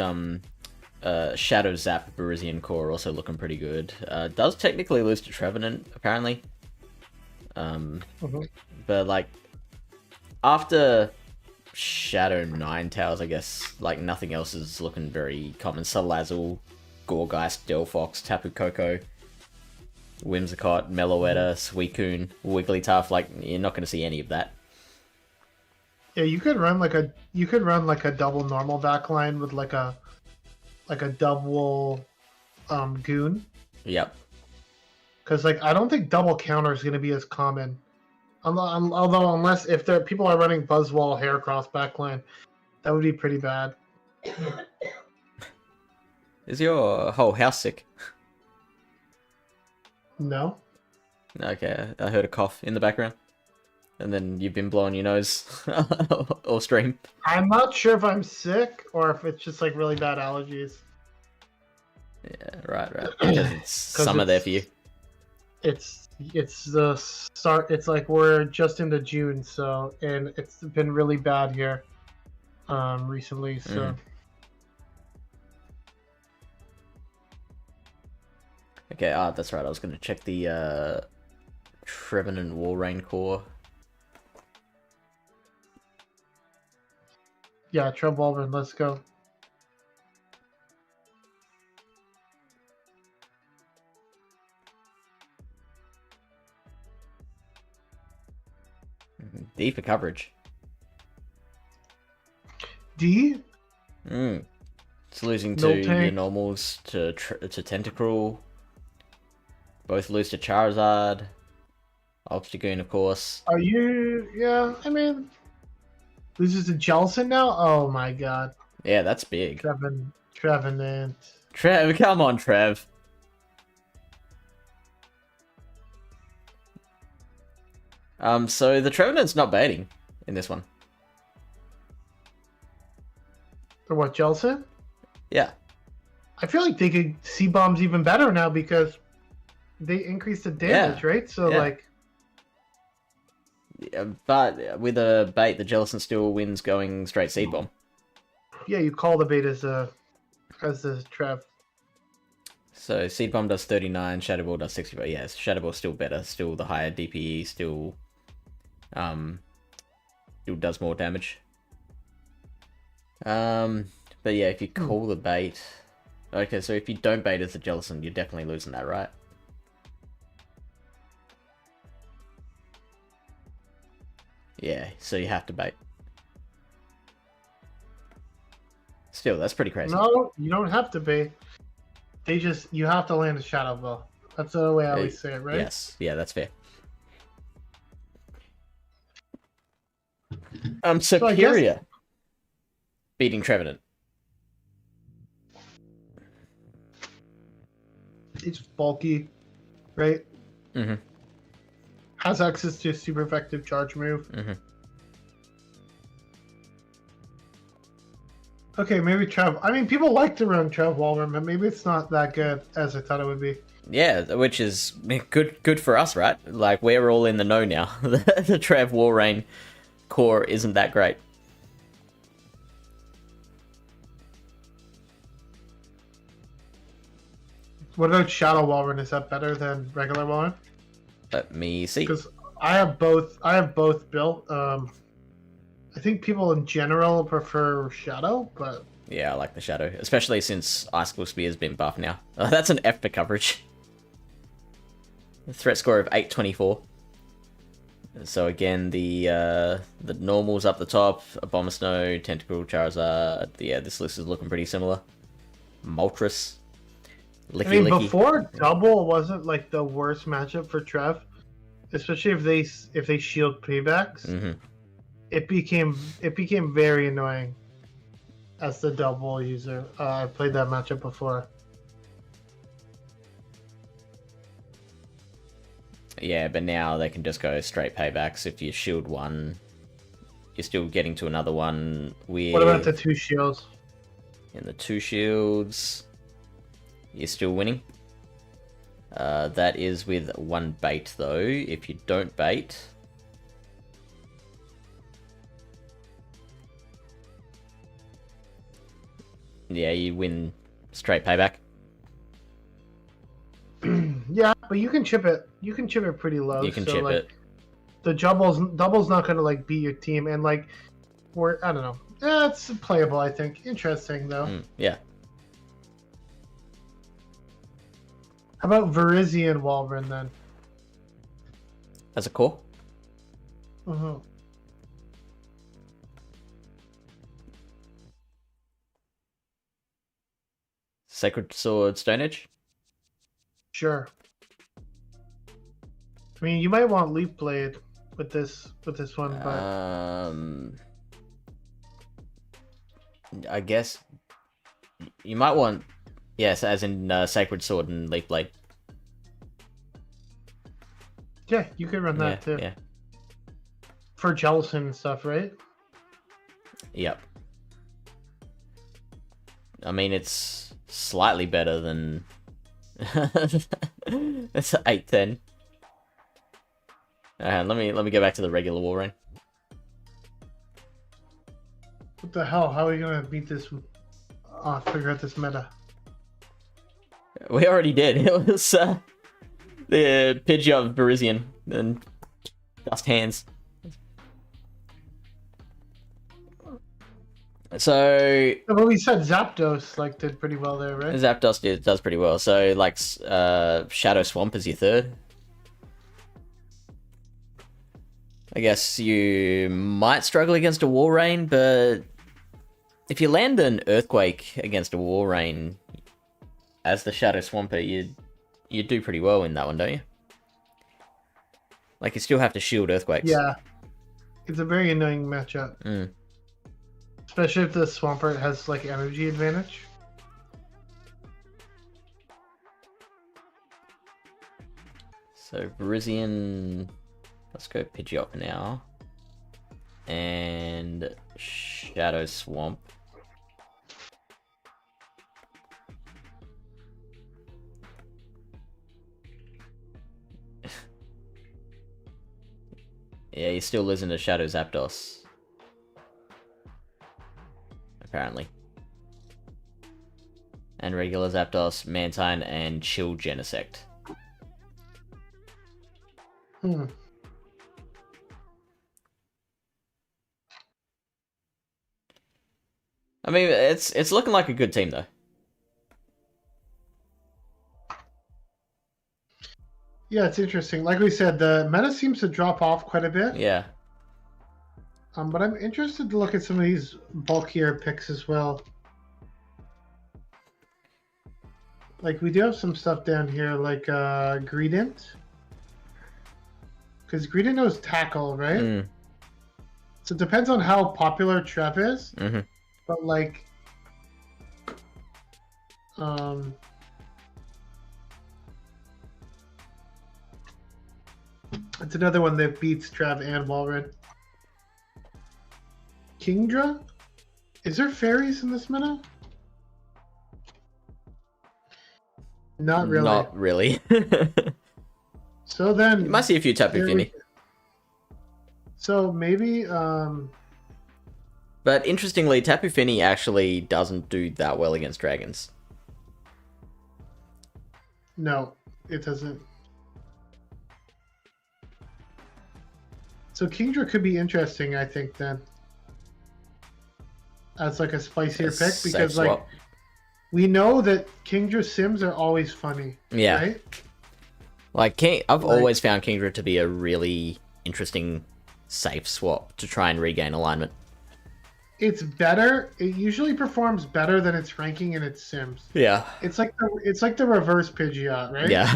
Shadow Zap Berisian core also looking pretty good. Does technically lose to Trevenant, apparently. But like after Shadow Ninetales, I guess like nothing else is looking very common. Salazzle, Gorgeist, Delphox, Tapu Koko, Whimsicott, Meloetta, Suicune, Wigglytuff. Like you're not going to see any of that. Yeah, you could run like a double normal backline with like a double goon. Yep. Because like I don't think double counter is going to be as common. Although unless if people are running Buzzwole Heracross backline, that would be pretty bad. Is your whole house sick? No. Okay, I heard a cough in the background. And then you've been blowing your nose all stream. I'm not sure if I'm sick or if it's just like really bad allergies. Yeah, right. Because it's summer there for you. It's the start. It's like we're just into June, so and it's been really bad here, recently. So. Okay, that's right. I was going to check the Trevenant Walrein core. Yeah, Trev Walrein, let's go. D for coverage. D? It's losing to your normals, to Tentacruel. Both lose to Charizard. Obstagoon, of course. Are you... Yeah, I mean... Loses to Jellicent now? Oh my god. Yeah, that's big. Trevenant. Trev, come on, Trev. So the Trevenant's not baiting in this one. For what, Jellicent? Yeah. I feel like they could C-bombs even better now because they increased the damage, right? So like... Yeah, but with a bait, the Jellicent still wins going straight Seed Bomb. Yeah, you call the bait as the Trev. So Seed Bomb does 39, Shadow Ball does 65. Yes, Shadow Ball's still better, still the higher DPE, still does more damage. But yeah, if you call the bait, okay, so if you don't bait as the Jellicent, you're definitely losing that, right? Yeah, so you have to bait. Still, that's pretty crazy. No, you don't have to bait. You have to land a Shadow Ball. That's the way I always say it, right? Yes, yeah, that's fair. Superior beating Trevenant. It's bulky, right? Mm-hmm. Has access to a super effective charge move. Mm-hmm. Okay, maybe Trev. I mean, people like to run Trev Walrein, but maybe it's not that good as I thought it would be. Yeah, which is good for us, right? Like, we're all in the know now. The Trev Walrein core isn't that great. What about Shadow Walrein? Is that better than regular Walrein? Let me see. Because I have both built. I think people in general prefer Shadow, but... Yeah, I like the Shadow, especially since Icicle Spear's been buffed now. That's an F for coverage. A threat score of 824. So again, the normals up the top, Abomasnow, Tentacruel, Charizard. Yeah, this list is looking pretty similar. Moltres. Licky. Before double wasn't like the worst matchup for Trev, especially if they shield paybacks. Mm-hmm. It became very annoying as the double user. I played that matchup before. Yeah, but now they can just go straight paybacks. If you shield one, you're still getting to another one with... What about the 2 shields? And the 2 shields, you're still winning. That is with 1 bait, though. If you don't bait... Yeah, you win straight payback. Yeah, but you can chip it. You can chip it pretty low. You can chip it. The double's not gonna like beat your team, and like, I don't know. Yeah, it's playable. I think interesting though. Yeah. How about Verizian Walrun then? As a core. Sacred Sword Stone Edge? Sure. I mean, you might want Leap Blade with this one, but I guess you might want, yes, as in Sacred Sword and Leap Blade. Yeah, you could run that too. Yeah. For Jellicent and stuff, right? Yep. I mean, it's slightly better than... It's 8-10. Let me go back to the regular Walrein. What the hell? How are you gonna beat this? Figure out this meta. We already did. It was the Pidgeot Verizian and Dust Hands. So... Well, we said Zapdos like did pretty well there, right? Zapdos does pretty well. So like Shadow Swamp is your third. I guess you might struggle against a Walrein, but if you land an Earthquake against a Walrein as the Shadow Swamper, you do pretty well in that one, don't you? Like, you still have to shield Earthquakes. Yeah. It's a very annoying matchup. Especially if the Swampert has, like, energy advantage. So, Verizian... Let's go Pidgeot for now. And Shadow Swamp. Yeah, you're still losing to Shadow Zapdos. Apparently. And regular Zapdos, Mantine, and Chill Genesect. I mean, it's looking like a good team, though. Yeah, it's interesting. Like we said, the meta seems to drop off quite a bit. Yeah. But I'm interested to look at some of these bulkier picks as well. Like, we do have some stuff down here, like Greedent. Because Greedent knows Tackle, right? So it depends on how popular Trev is. But, like... it's another one that beats Trev and Walrein. Kingdra? Is there fairies in this meta? Not really. Not really. So then... You might see a few Tapu Fini. So maybe... But interestingly, Tapu Fini actually doesn't do that well against dragons. No, it doesn't. So Kingdra could be interesting, I think, then. As like a spicier pick, because like we know that Kingdra Sims are always funny. Yeah. Right? Like I've always found Kingdra to be a really interesting safe swap to try and regain alignment. It's better. It usually performs better than its ranking in its Sims. Yeah. It's like the reverse Pidgeot, right? Yeah.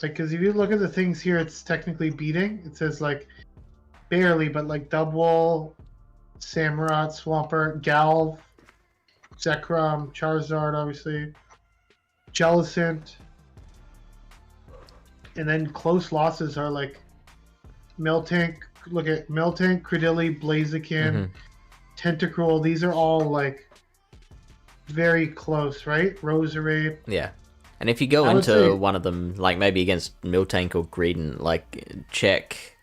Like, because if you look at the things here, it's technically beating. It says, like, barely, but, like, Double, Samurott, Swampert, Galv, Zekrom, Charizard, obviously, Jellicent, and then close losses are like Miltank. Look at Miltank, Credilli, Blaziken, Tentacruel. These are all like very close, right? Roserade. Yeah. And if you go into one of them, like maybe against Miltank or Greedent, like check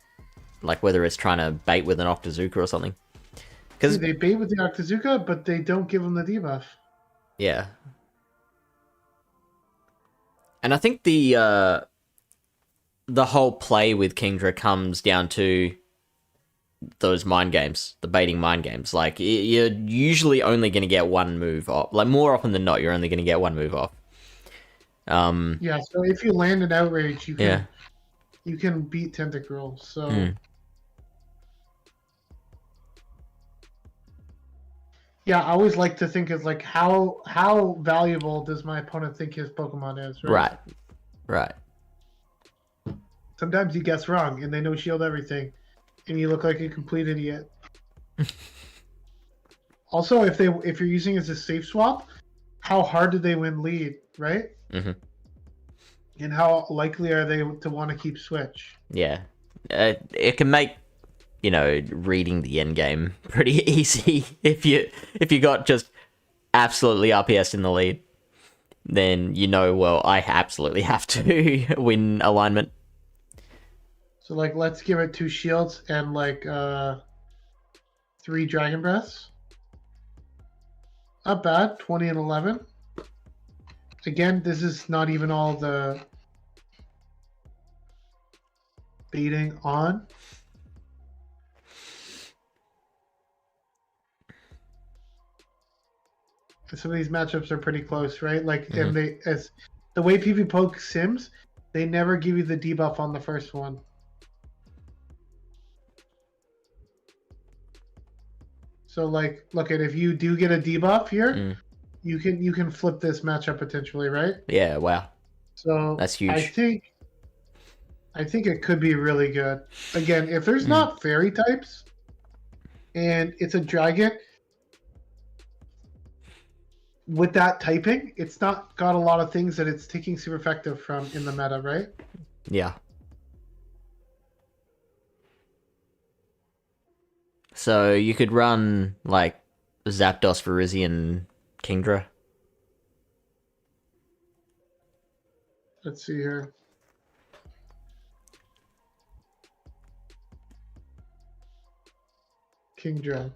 like whether it's trying to bait with an Octazooka or something. Because they bait with the Octazooka, but they don't give them the debuff. Yeah. And I think the whole play with Kingdra comes down to those mind games, the baiting mind games. Like, you're usually only going to get one move off. Like, more often than not, you're only going to get one move off. Yeah, so if you land an Outrage, you can beat Tentacruel. So yeah, I always like to think of like how valuable does my opponent think his Pokemon is, right? Right. Sometimes you guess wrong and they know shield everything and you look like a complete idiot. Also, if you're using it as a safe swap, how hard do they win lead, right? And how likely are they to want to keep switch? Yeah. It can make, reading the end game pretty easy if you got just absolutely RPS in the lead. Then well, I absolutely have to win alignment. So like, let's give it 2 shields and like 3 Dragon Breaths. Not bad, 20 and 11. Again, this is not even all the baiting on. Some of these matchups are pretty close, right? Like, and as the way PvP poke Sims, they never give you the debuff on the first one. So like, look at, if you do get a debuff here, you can flip this matchup potentially, right? Yeah, wow. So that's huge. I think it could be really good. Again, if there's not fairy types and it's a dragon with that typing, it's not got a lot of things that it's taking super effective from in the meta, right? Yeah. So you could run like Zapdos, Virizion, Kingdra. Let's see here. Kingdra.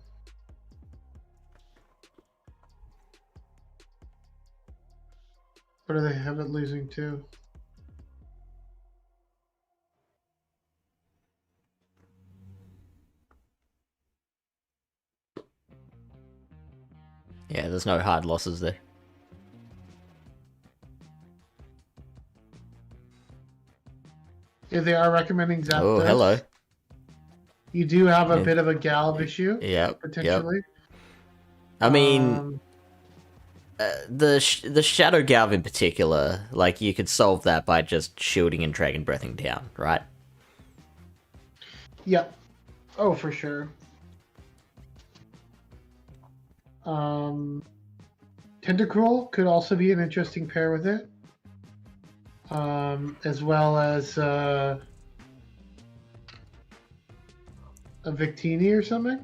What do they have it losing to? Yeah, there's no hard losses there. Yeah, they are recommending Zapdos. Oh, hello. You do have a bit of a Galv issue. Yeah, potentially. I mean, the Shadow Galv in particular, like, you could solve that by just shielding and Dragon Breathing down, right? Yep. Oh, for sure. Tentacruel could also be an interesting pair with it. As well as a Victini or something.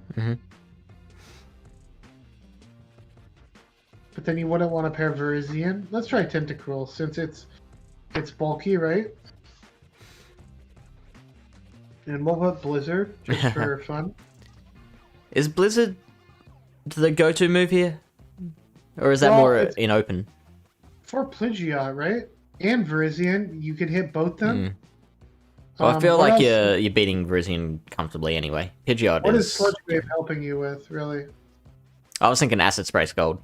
But then you wouldn't want to pair Virizion. Let's try Tentacruel since it's bulky, right? And we'll put Blizzard just for fun. Is Blizzard the go-to move here? Or is that more in open? For Pidgeot, right? And Virizion, you could hit both them. Well, I feel like you're beating Virizion comfortably anyway. Pidgeot What is Sludge Wave helping you with, really? I was thinking Acid Spray Scald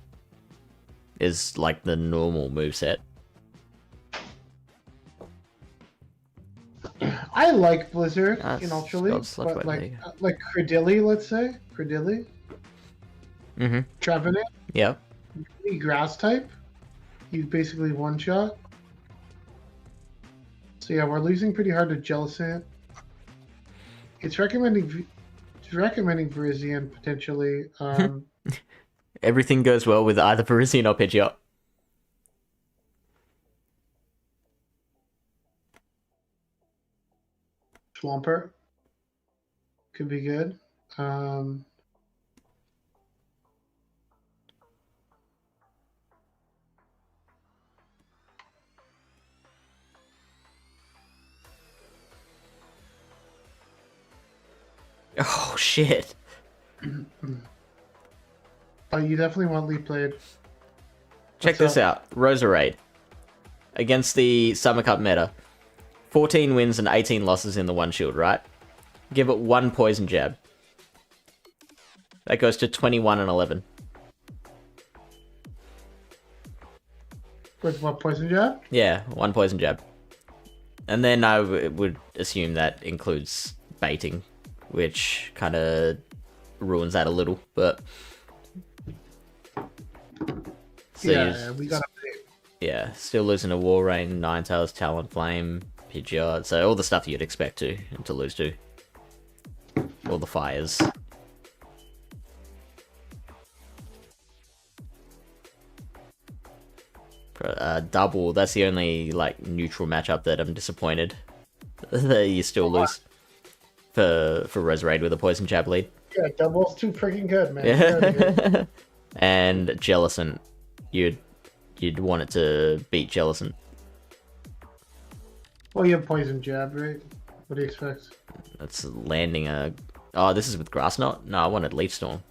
is like the normal moveset. I like Blizzard in Ultra League, but like Credilli, let's say. Credilli. Trevenant. Yeah. Grass type. You basically one-shot. So yeah, we're losing pretty hard to Jellicent. It's recommending Virizion potentially. Everything goes well with either Parisian or Pidgeot. Swampert could be good. Oh shit. Oh, you definitely want Leaf Blade. Check this out. Roserade. Against the Summer Cup meta. 14 wins and 18 losses in the one shield, right? Give it one poison jab. That goes to 21 and 11. With what, poison jab? Yeah, one poison jab. And then I would assume that includes baiting, which kind of ruins that a little, but... So yeah, we got to bait. Yeah, still losing to Walrein, Ninetales, Talonflame, Pidgeot, so all the stuff you'd expect to lose to. All the fires. Double, that's the only like neutral matchup that I'm disappointed that you still lose for Roserade with a poison jab lead. Yeah, double's too freaking good, man. Yeah. And Jellicent, you'd want it to beat Jellicent. Well, you have poison jab, right? What do you expect? That's landing a... Oh, this is with Grass Knot? No, I wanted Leaf Storm.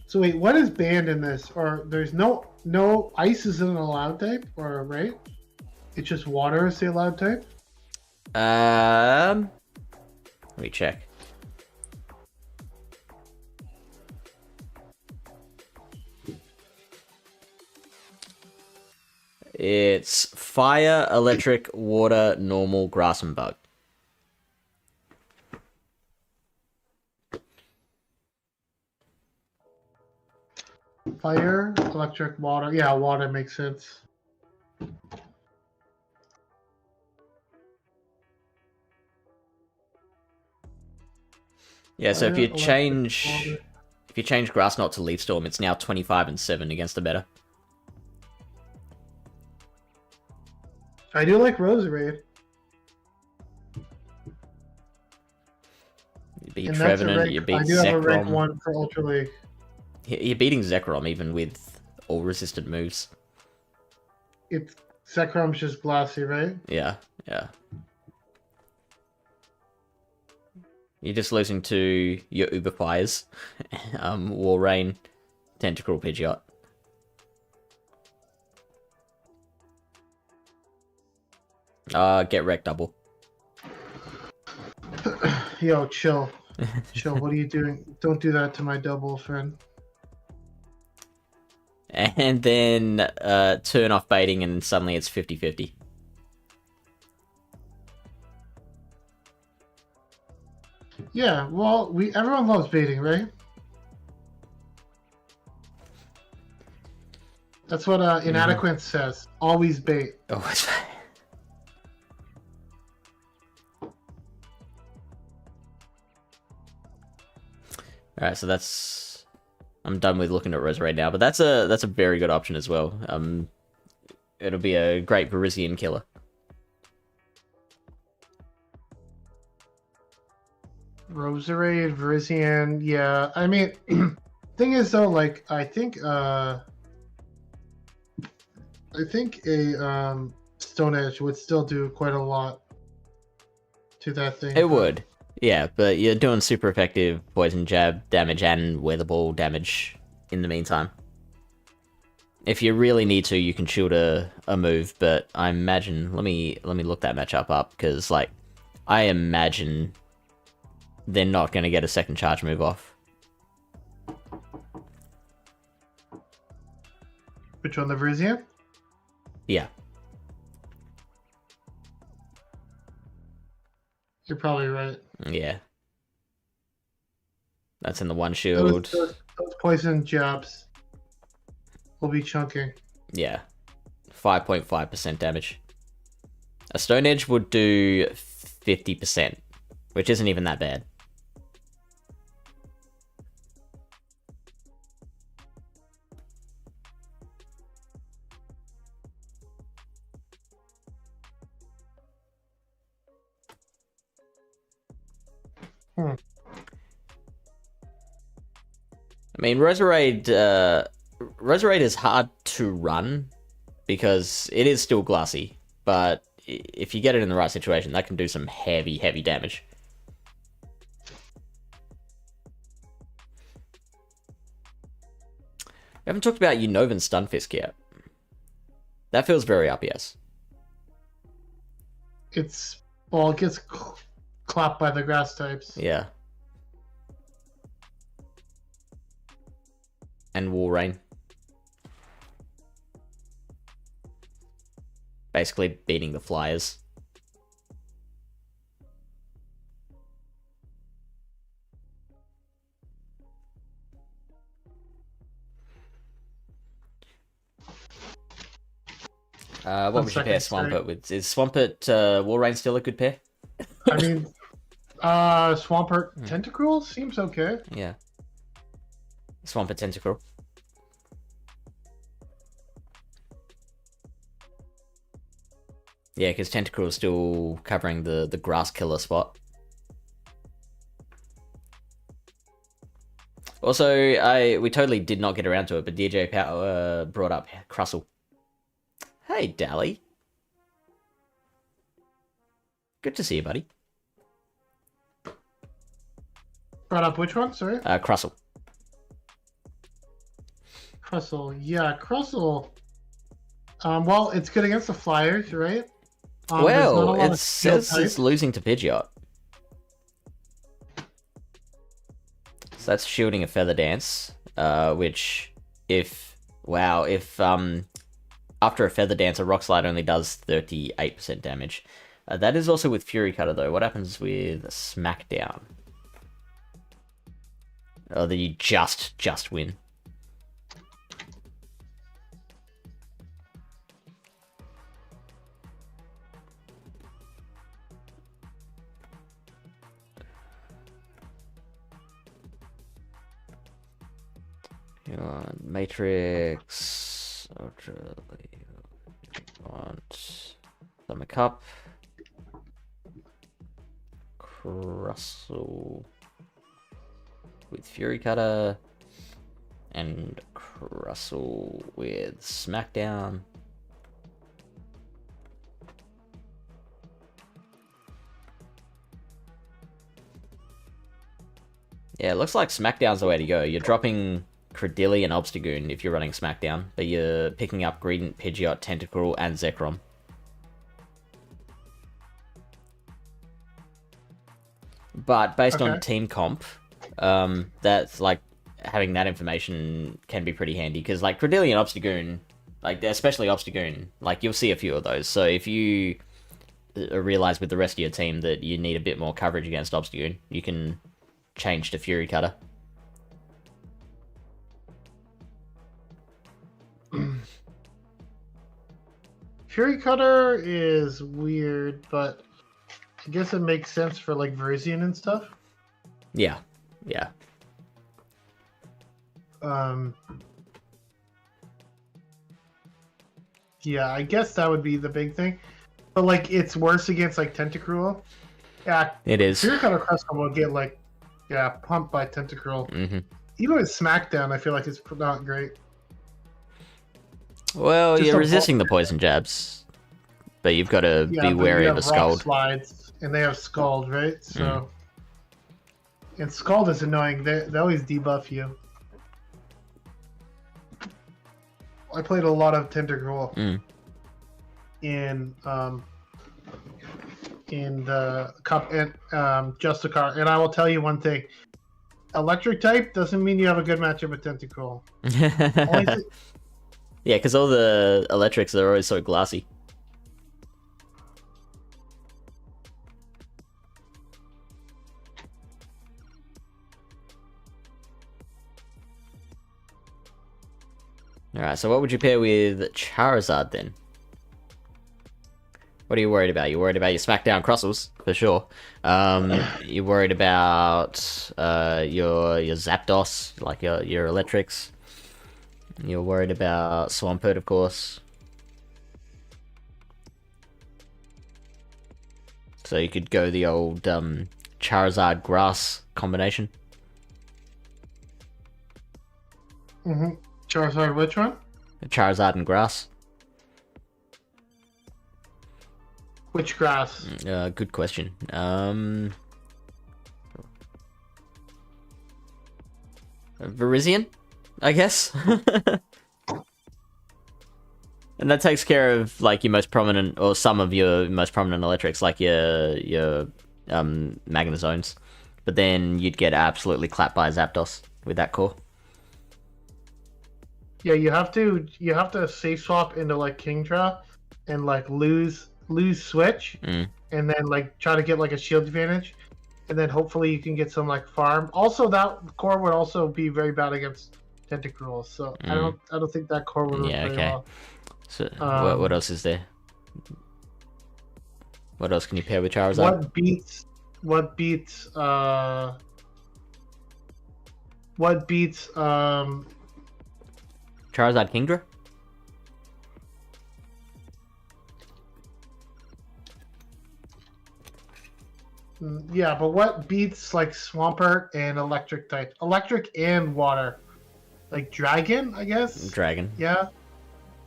So wait, what is banned in this? Or there's no ice isn't allowed type, or right? It's just water is the allowed type? Let me check. It's fire, electric, water, normal, grass, and bug. Fire, electric, water. Yeah, water makes sense. Yeah, so Fire, if you electric, change water. if you change Grass Knot to Leaf Storm, it's now 25 and 7 against the meta. I do like Roserade. You beat And that's a Trevenant, rank, you beat I do have a rank Zekrom. 1 for Ultra League. You're beating Zekrom even with all resistant moves. It's Zekrom's just glassy, right? Yeah, yeah. You're just losing to your Uber Fires, Walrein, Tentacle, Pidgeot. Get wrecked double. Yo, chill. Chill, what are you doing? Don't do that to my double, friend. And then turn off baiting and suddenly it's 50-50. Yeah, well, everyone loves baiting, right? That's what Inadequate says. Always bait. Oh, it's... Alright, so that's... I'm done with looking at Roserade now, but that's a very good option as well. It'll be a great Parisian killer. Roserade, Verizian, yeah. I mean, thing is though, like I think a Stone Edge would still do quite a lot to that thing. It would. Yeah, but you're doing super effective poison jab damage and weather ball damage in the meantime. If you really need to, you can shield a move, but I imagine let me look that matchup up, because like I imagine they're not going to get a second charge move off. Which one, the Verizian? Yeah. You're probably right. Yeah. That's in the one shield. Those poison jabs will be chunking. Yeah. 5.5% damage. A Stone Edge would do 50%. which isn't even that bad. I mean, Roserade is hard to run because it is still glassy, but if you get it in the right situation, that can do some heavy, heavy damage. We haven't talked about Unnovan Stunfisk yet. That feels very up, yes. It gets clapped by the grass types. Yeah. And Walrein. Basically beating the flyers. What would you pair Swampert with? Is Swampert Walrein still a good pair? I mean, Swampert Tentacruel seems okay. Yeah. Swampert Tentacruel. Yeah, because Tentacruel is still covering the grass killer spot. Also, we totally did not get around to it, but DJ Power brought up Crustle. Hey, Dally. Good to see you, buddy. Brought up which one? Sorry? Crustle. Crustle. Yeah, Crustle. Well, it's good against the Flyers, right? Well, it says it's losing to Pidgeot. So that's shielding a Feather Dance, which after a Feather Dance, a Rock Slide only does 38% damage. That is also with Fury Cutter, though. What happens with Smackdown? Oh, then you just win. Matrix, Ultra, want Summer Cup, Crustle with Fury Cutter, and Crustle with Smackdown. Yeah, it looks like Smackdown's the way to go. You're dropping Credilli and Obstagoon if you're running Smackdown, but you're picking up Greedent, Pidgeot, Tentacruel, and Zekrom. But based on team comp, that's like having that information can be pretty handy because like Credilli and Obstagoon, like especially Obstagoon, like you'll see a few of those. So if you realize with the rest of your team that you need a bit more coverage against Obstagoon, you can change to Fury Cutter. Fury Cutter is weird, but I guess it makes sense for like Verzian and stuff. Yeah, yeah. Yeah, I guess that would be the big thing. But like, it's worse against like Tentacruel. Yeah, it is. Fury Cutter Crustle will get like, pumped by Tentacruel. Mm-hmm. Even with Smackdown, I feel like it's not great. Well, you're resisting the poison jabs, but you've got to be wary of a Scald. Slides, and they have Scald, right? So, and Scald is annoying. They always debuff you. I played a lot of Tentacruel in the Cup and Justicar, and I will tell you one thing: Electric type doesn't mean you have a good matchup with Tentacruel. Yeah, because all the electrics are always so glassy. Alright, so what would you pair with Charizard then? What are you worried about? You're worried about your SmackDown Crossels, for sure. You're worried about your Zapdos, like your electrics. You're worried about Swampert, of course. So you could go the old Charizard Grass combination. Charizard, which one? Charizard and Grass. Which grass? Good question. Virizion, I guess. And that takes care of like your most prominent, or some of your most prominent electrics, like your Magnezones. But then you'd get absolutely clapped by Zapdos with that core. Yeah, you have to safe swap into like Kingdra and like lose switch, and then like try to get like a shield advantage, and then hopefully you can get some like farm. Also, that core would also be very bad against Tentacruel, so I don't think that core would work very well. So what else is there? What else can you pair with Charizard? What beats Charizard Kingdra? Yeah, but what beats like Swampert and electric type? Electric and water. Like Dragon, I guess? Dragon. Yeah.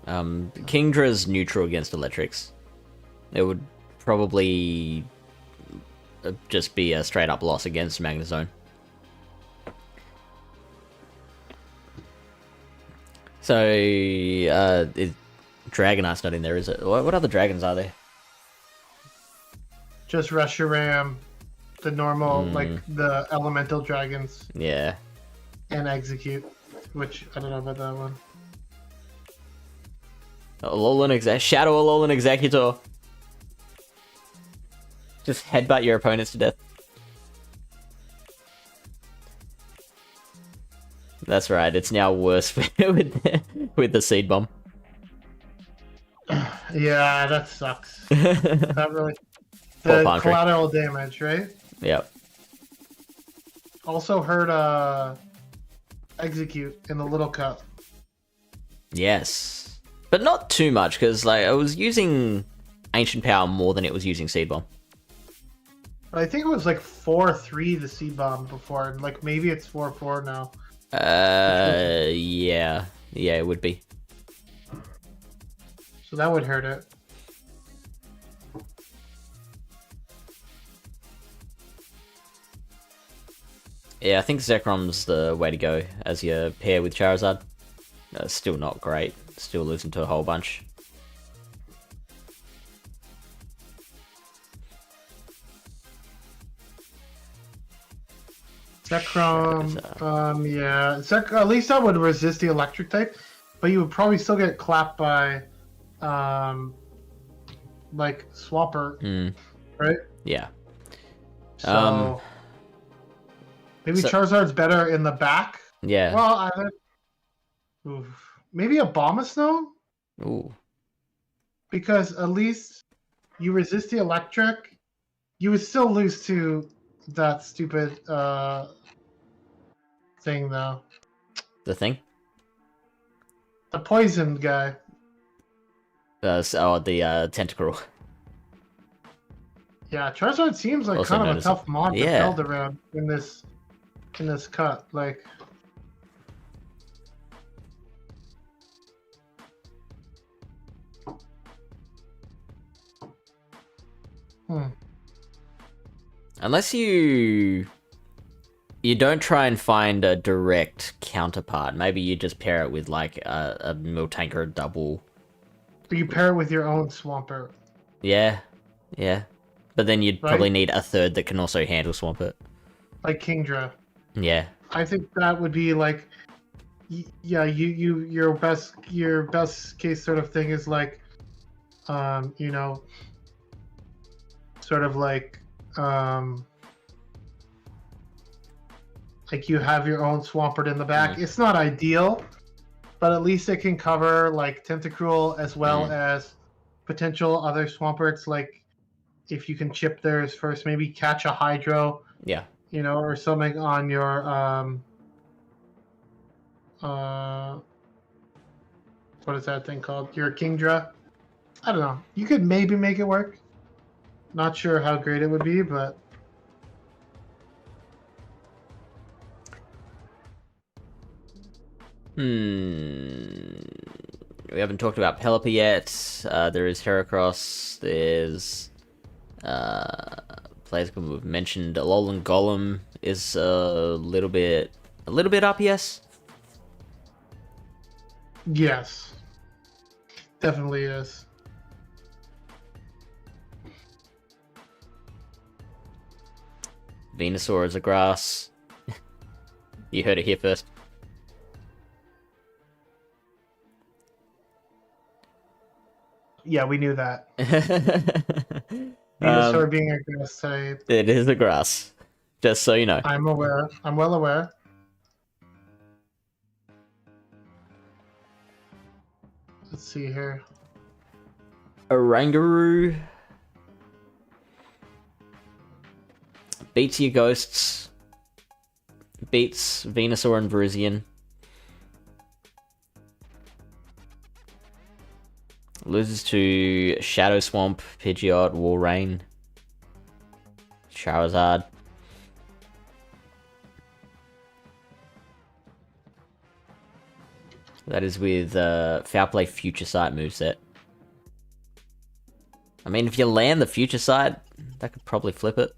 Kingdra's neutral against electrics. It would probably just be a straight up loss against Magnezone. So, Dragonite's not in there, is it? What other dragons are there? Just Reshiram, the normal, like the elemental dragons. Yeah. And Execute, which I don't know about that one. Shadow Alolan Executor. Just headbutt your opponents to death. That's right, it's now worse with the Seed Bomb. Yeah, that sucks. That really... The collateral damage, right? Yep. Also heard Execute in the little cup. Yes. But not too much, because like I was using Ancient Power more than it was using Seed Bomb. I think it was like 4-3 the Seed Bomb before, and like maybe it's 4-4 now. Yeah, it would be. So that would hurt it. Yeah, I think Zekrom's the way to go as your pair with Charizard. Still not great. Still losing to a whole bunch. Zekrom, yeah. At least that would resist the electric type, but you would probably still get clapped by, like, Swampert, right? Yeah. So, maybe Charizard's better in the back? Yeah. Well, maybe a Abomasnow? Ooh. Because at least you resist the electric. You would still lose to that stupid thing, though. The thing? The poison guy. The Tentacruel. Yeah, Charizard seems like Also kind of a tough mod to build around in this cut. Like, unless you don't try and find a direct counterpart. Maybe you just pair it with like a Miltanker double. But you pair it with your own Swampert. Yeah. But then you'd probably need a third that can also handle Swampert. Like Kingdra. Yeah. I think that would be like, yeah, your best case sort of thing is like, you know, sort of like you have your own Swampert in the back. It's not ideal, but at least it can cover like Tentacruel as well as potential other Swamperts, like if you can chip theirs first, maybe catch a Hydro. Yeah. You know, or something on your what is that thing called? Your Kingdra. I don't know. You could maybe make it work. Not sure how great it would be, but we haven't talked about Pelipper yet. There is Heracross. There's players we've mentioned. Alolan Golem is a little bit RPS. yes, definitely is. Venusaur is a grass. You heard it here first. Yeah, we knew that. Venusaur being a grass type. It is a grass. Just so you know. I'm aware. I'm well aware. Let's see here. Oranguru beats your ghosts. Beats Venusaur and Virizion. Loses to Shadow Swamp, Pidgeot, Walrein, Charizard. That is with Foul Play Future Sight moveset. I mean, if you land the Future Sight, that could probably flip it.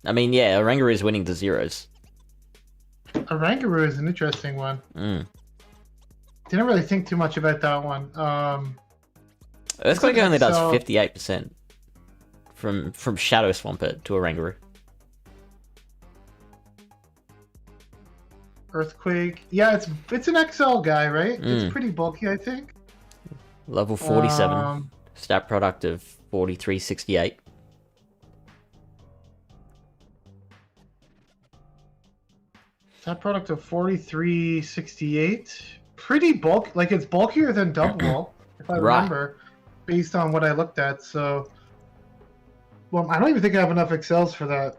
I mean, yeah, Oranguru is winning the zeros. Oranguru is an interesting one. Mm. Didn't really think too much about that one. Earthquake only does 58% from Shadow Swampert to Oranguru. Earthquake, yeah, it's an XL guy, right? It's pretty bulky, I think. Level 47, stat product of 4368. Stat product of 4368. Pretty bulky, like it's bulkier than Double, if I remember, based on what I looked at. So, well, I don't even think I have enough XLs for that.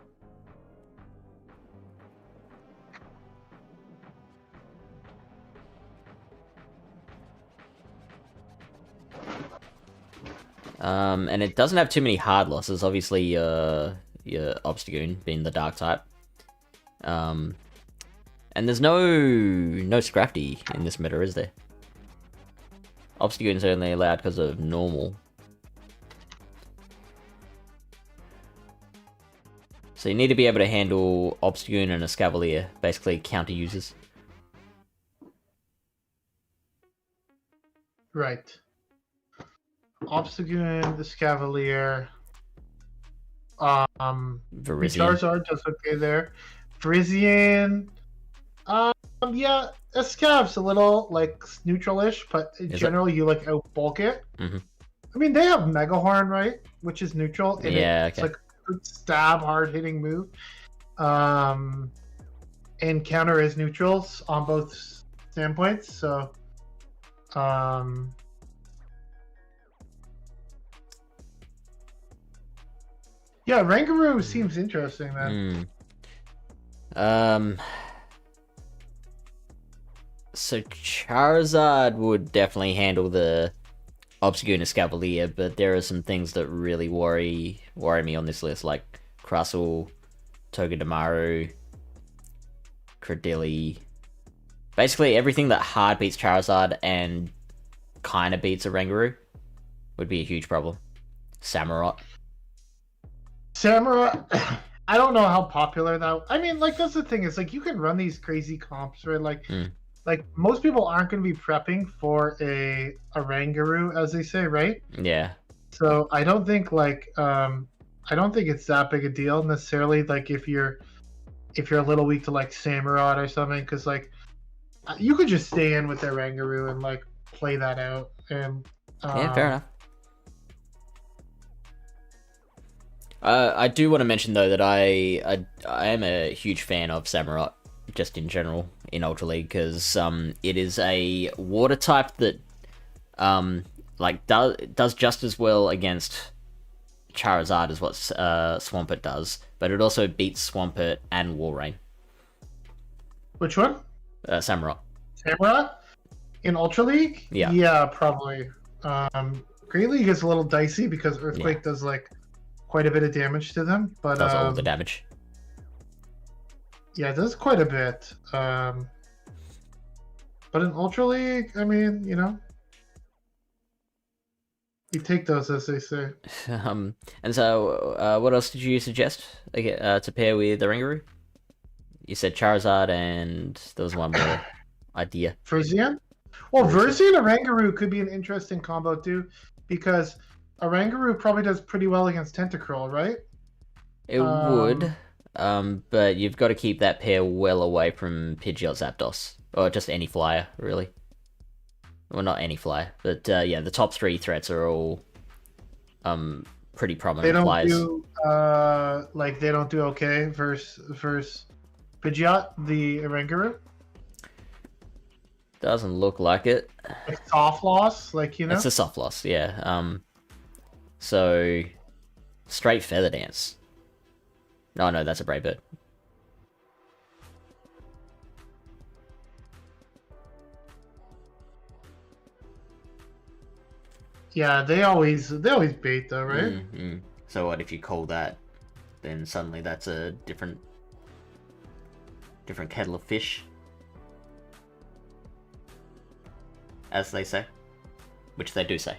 And it doesn't have too many hard losses. Obviously, your Obstagoon being the dark type. And there's no Scrafty in this meta, is there? Obstagoon's only allowed because of normal. So you need to be able to handle Obstagoon and Escavalier, basically counter users. Right. Obstagoon, the Escavalier, Virizion. Charizard does okay there. Virizion, yeah, Escav's a little like neutral-ish, but in general you like outbulk it. Mm-hmm. I mean, they have Mega Horn, right, which is neutral. And it's like a good stab, hard-hitting move. And counter is neutrals on both standpoints. So, yeah, Oranguru seems interesting, man. So Charizard would definitely handle the Obstagoon Escavalier, but there are some things that really worry me on this list, like Crustle, Togedemaru, Cradilly. Basically, everything that hard beats Charizard and kind of beats Oranguru would be a huge problem. Samurott. Samurott, I don't know how popular that. I mean, like that's the thing is like you can run these crazy comps, right? Like most people aren't going to be prepping for a Oranguru, as they say, right? Yeah. So I don't think I don't think it's that big a deal necessarily. Like if you're a little weak to like Samurott or something, because like you could just stay in with their Oranguru and like play that out. And yeah, fair enough. I do want to mention though that I am a huge fan of Samurott just in general in Ultra League, because it is a water type that like does just as well against Charizard as what Swampert does, but it also beats Swampert and Walrein. Which one? Samurott. Samurott? In Ultra League? Yeah. Yeah, probably. Great League is a little dicey because Earthquake does like quite a bit of damage to them, but does all the damage. Yeah, it does quite a bit. But in Ultra League, I mean, you know, you take those, as they say. And so, what else did you suggest to pair with the Rangaroo? You said Charizard, and there was one more idea. Verzian? Well, Verzian and Rangaroo could be an interesting combo too, because a Rangaroo probably does pretty well against Tentacruel, right? It would, but you've got to keep that pair well away from Pidgeot Zapdos, or just any flyer, really. Well, not any flyer, but yeah, the top 3 threats are all pretty prominent flyers. They don't do okay versus Pidgeot, the Rangaroo. Doesn't look like it. Like soft loss, like, you know. It's a soft loss, yeah. So straight Feather Dance. No, that's a Brave Bird. Yeah, they always bait though, right? Mm-hmm. So what if you call that? Then suddenly that's a different kettle of fish, as they say, which they do say.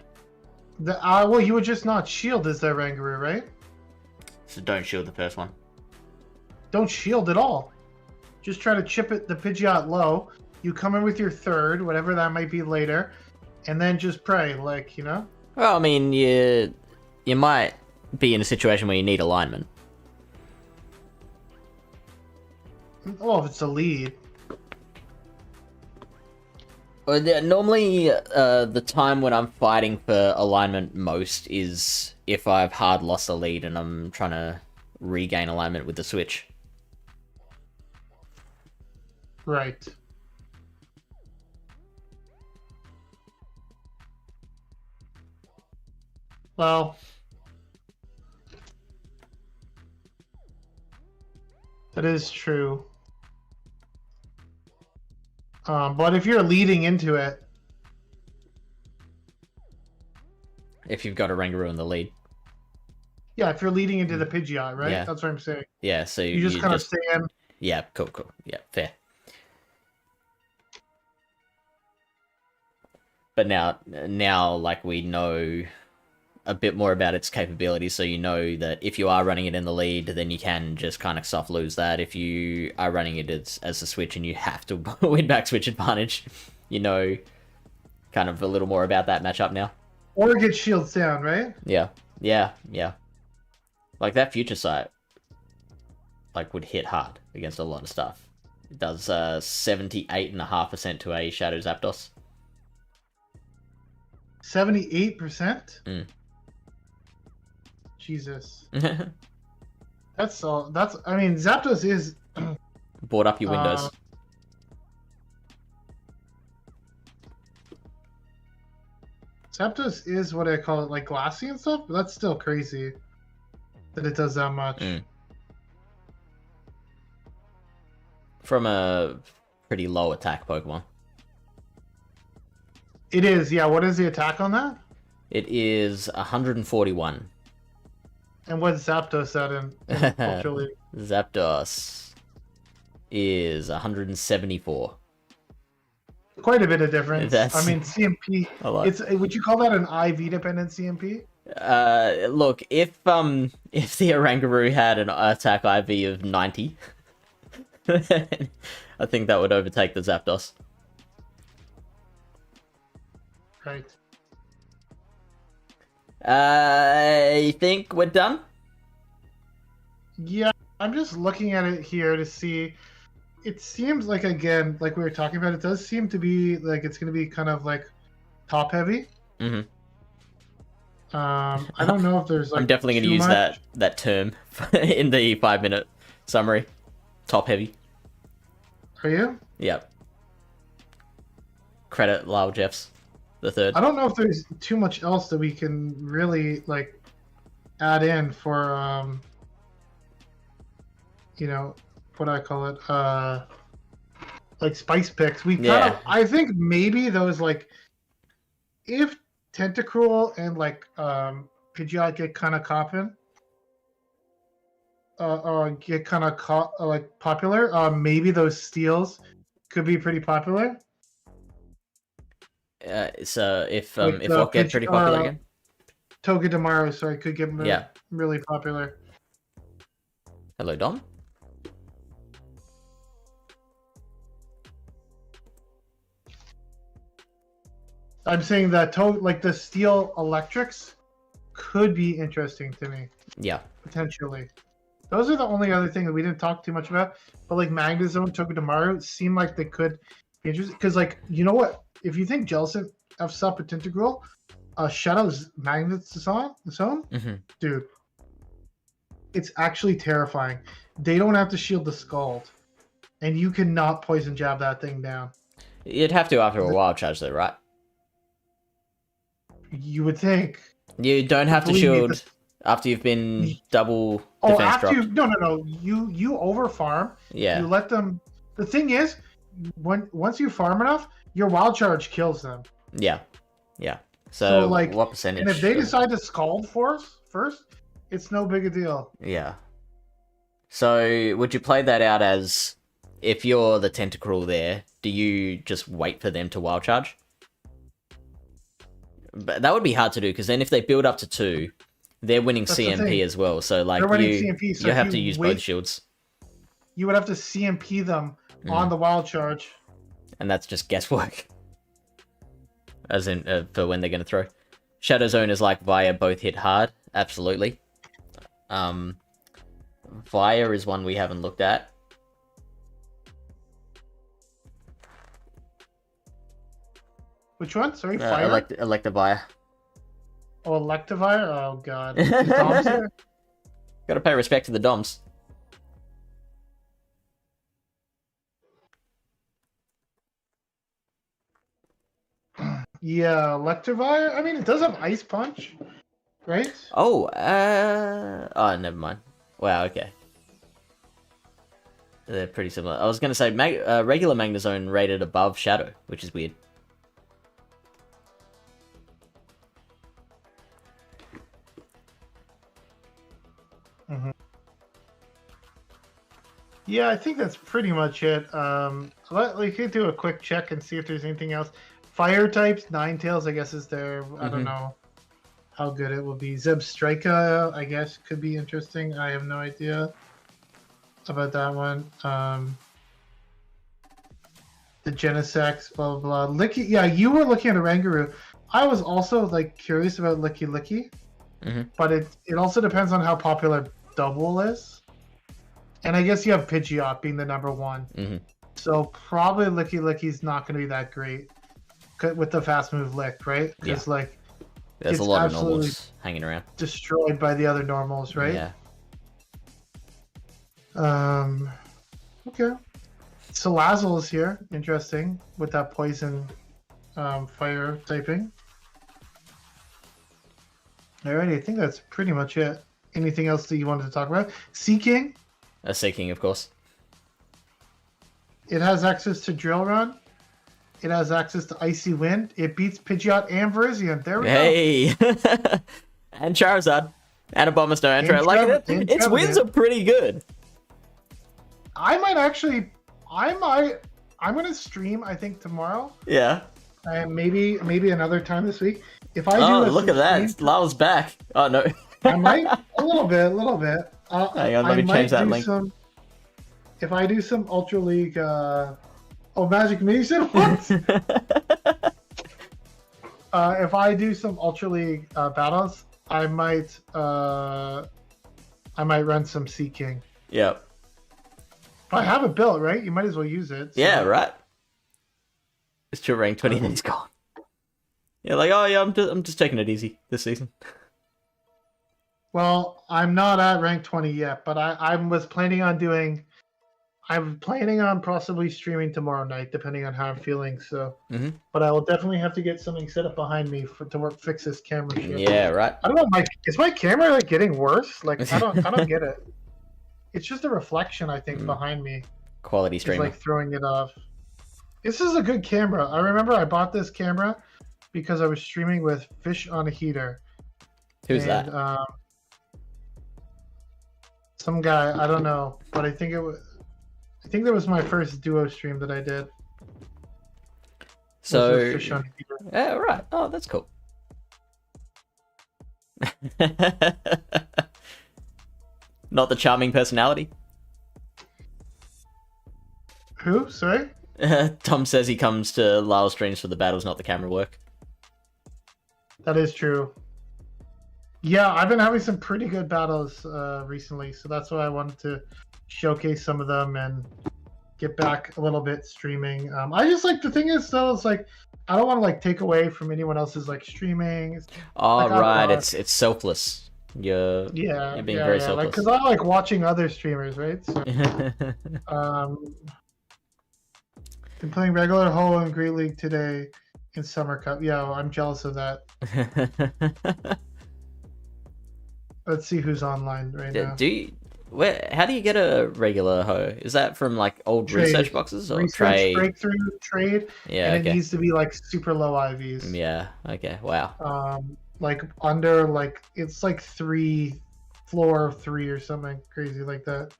Well, you would just not shield as their Rangaroo, right? So don't shield the first one. Don't shield at all. Just try to chip it the Pidgeot low. You come in with your third, whatever that might be later, and then just pray, like, you know? Well, I mean, you might be in a situation where you need alignment. Oh, if it's a lead. Well, normally, the time when I'm fighting for alignment most is if I've hard lost a lead and I'm trying to regain alignment with the switch. Right. Well, that is true. But if you're leading into it, if you've got a Rangaroo in the lead, yeah, if you're leading into the Pidgeot, right? Yeah. That's what I'm saying. Yeah, so you just kind of stand. Yeah, cool. Yeah, fair. But now, like, we know a bit more about its capabilities, so you know that if you are running it in the lead, then you can just kind of soft lose that. If you are running it as a switch and you have to win back switch advantage, you know kind of a little more about that matchup now. Or get shields down, right? Yeah. Like, that Future Sight, like, would hit hard against a lot of stuff. It does 78.5% to a Shadow Zapdos. 78%? Mm. Jesus. That's all. I mean, Zapdos is Board up your windows. Zapdos is what I call it, like glassy and stuff, but that's still crazy that it does that much. From a pretty low attack Pokemon. It is, yeah. What is the attack on that? It is 141. And what's Zapdos at in Ultra League? Zapdos is 174. Quite a bit of difference. I mean, CMP. Would you call that an IV dependent CMP? Look, if the Oranguru had an attack IV of 90, I think that would overtake the Zapdos. Right. I think we're done. Yeah, I'm just looking at it here to see. It seems like, again, like we were talking about, it does seem to be like it's going to be kind of like top heavy. Mm-hmm. I don't know if there's like. I'm definitely going to use that term in the 5-minute summary. Top heavy. Are you? Yep. Credit LyleJeffsIII. I don't know if there's too much else that we can really like add in for you know, what do I call it? Like spice picks. We kind of, I think maybe those like, if Tentacruel and like Pidgeot get kind of copping, or get kind of like popular, maybe those steals could be pretty popular. So if what get pretty popular again? Togedemaru, sorry, could get really popular. Hello, Dom. I'm saying that like the steel electrics could be interesting to me. Yeah. Potentially. Those are the only other thing that we didn't talk too much about. But like Magnezone, Togedemaru seem like they could be interesting. Because like, you know what? If you think Jellicent F's up with Tentacruel, Shadow's Magnezone, dude, it's actually terrifying. They don't have to shield the Scald. And you cannot poison jab that thing down. You'd have to after a wild charge though, right? You would think. You don't have to shield after you've been double defense dropped. No. You over farm. Yeah. You let them. The thing is, once you farm enough, your wild charge kills them. Yeah. Yeah. So like, what percentage? And if they decide to Scald Force first, it's no big a deal. Yeah. So would you play that out as, if you're the Tentacruel there, do you just wait for them to wild charge? But that would be hard to do, because then if they build up to 2, they're winning CMP as well. So like CMP, so you have to use both shields. You would have to CMP them on the wild charge. And that's just guesswork. As in, for when they're going to throw. Shadow Zone is like Via, both hit hard. Absolutely. Via is one we haven't looked at. Which one? Sorry, Fire? Electivire. Oh, Electivire? Oh, God. Gotta pay respect to the Doms. Yeah, Electivire? I mean, it does have Ice Punch, right? Oh, never mind. Wow, okay. They're pretty similar. I was gonna say, regular Magnezone rated above Shadow, which is weird. Yeah, I think that's pretty much it. We could do a quick check and see if there's anything else. Fire types, Ninetales, I guess, is there. I don't know how good it will be. Zebstrika, I guess, could be interesting. I have no idea about that one. The Genesect, blah, blah, blah. Licky, yeah, you were looking at a Rangaroo. I was also, like, curious about Licky. But it also depends on how popular Double is. And I guess you have Pidgeot being the number 1. So probably Licky's not going to be that great with the fast move Lick, right? Because like there's a lot of normals hanging around, destroyed by the other normals, right? Yeah. Okay. Salazzle is here, interesting with that poison, fire typing. Alrighty, I think that's pretty much it. Anything else that you wanted to talk about? Seeking. Seeking, of course. It has access to Drill Run. It has access to Icy Wind. It beats Pidgeot and Virizion. There we go. And Charizard. And Abomasnow Entry. Like, its wins are pretty good. I'm going to stream, I think, tomorrow. Yeah. And maybe another time this week. If I do look at that. Lyle's back. Oh, no. I might. A little bit. Hang on, let me change that link. If I do some Ultra League, Magic Mason, what? If I do some Ultra League battles, I might run some Seeking. Yep. If I have it built, right? You might as well use it. So. Yeah, right. It's to rank 20 and he's gone. Yeah, like, oh yeah, I'm just taking it easy this season. Well, I'm not at rank 20 yet, but I was planning on doing. I'm planning on possibly streaming tomorrow night, depending on how I'm feeling. So, Mm-hmm. but I will definitely have to get something set up behind me to fix this camera shit. Yeah, right. I don't know. Is my camera like getting worse? Like I don't get it. It's just a reflection, I think, behind me. Quality streamer. It's like throwing it off. This is a good camera. I remember I bought this camera because I was streaming with FishOnAHeater. Who's that? Some guy, I don't know, but I think that was my first duo stream that I did. So, yeah, right. Oh, that's cool. Not the charming personality. Who? Sorry? Tom says he comes to Lyle streams for the battles, not the camera work. That is true. Yeah, I've been having some pretty good battles recently, so that's why I wanted to showcase some of them and get back a little bit streaming. I just like, the thing is though, it's like I don't want to like take away from anyone else's like streaming. Oh, like, right, it's selfless. You're being very selfless. Like, because I like watching other streamers, right? So, been playing regular Ho and Great League today in Summer Cup. Yeah, I'm jealous of that. Let's see who's online right now. How do you get a regular Ho? Is that from like old research boxes or trade? Breakthrough trade. Yeah, and it needs to be like super low IVs. Yeah. Okay. Wow. Like under like it's like floor 3 or something crazy like that.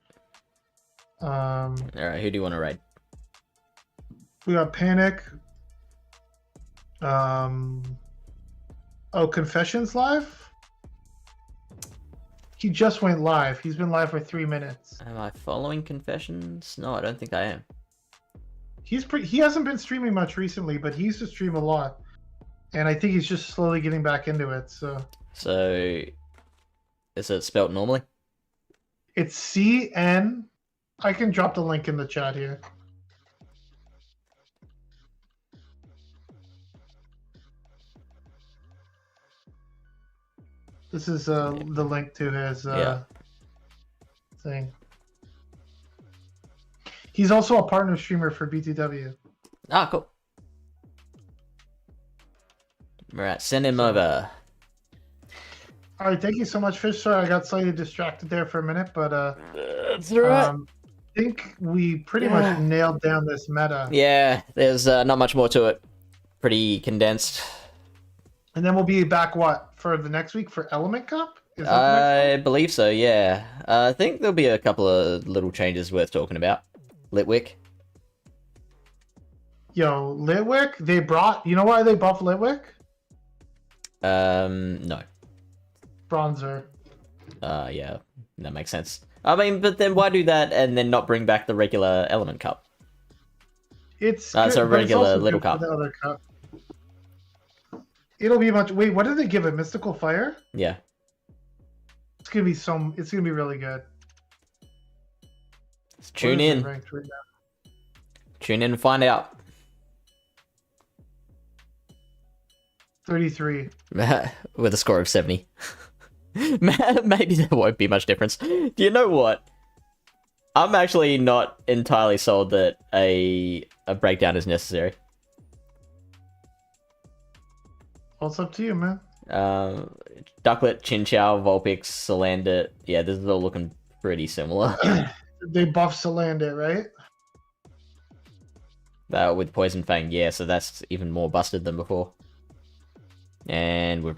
All right. Who do you want to raid? We got Panic. Confessions live. He just went live. He's been live for 3 minutes. Am I following Confessions? No, I don't think I am. He hasn't been streaming much recently, but he used to stream a lot, and I think he's just slowly getting back into it. So is it spelt normally? It's CN. I can drop the link in the chat here. This is the link to his thing. He's also a partner streamer for BTW. Ah, cool. Alright, send him over. Alright, thank you so much, Fish. Sorry, I got slightly distracted there for a minute, but that's alright. I think we pretty much nailed down this meta. Yeah, there's not much more to it. Pretty condensed. And then we'll be back, for the next week for Element Cup? I believe so, yeah. I think there'll be a couple of little changes worth talking about. Litwick. Yo, Litwick, you know why they buffed Litwick? No. Bronzer. Yeah, that makes sense. I mean, but then why do that and then not bring back the regular Element Cup? It's a regular little cup. The other cup. It'll be much. Wait, what did they give it? Mystical Fire? Yeah. It's gonna be really good. Tune in. Right Tune in and find out. 33. With a score of 70. Maybe there won't be much difference. Do you know what? I'm actually not entirely sold that a breakdown is necessary. Well, it's up to you, man. Ducklet, Chinchou, Vulpix, Salandit. Yeah, this is all looking pretty similar. They buffed Salandit, right? With Poison Fang, yeah, so that's even more busted than before. And we're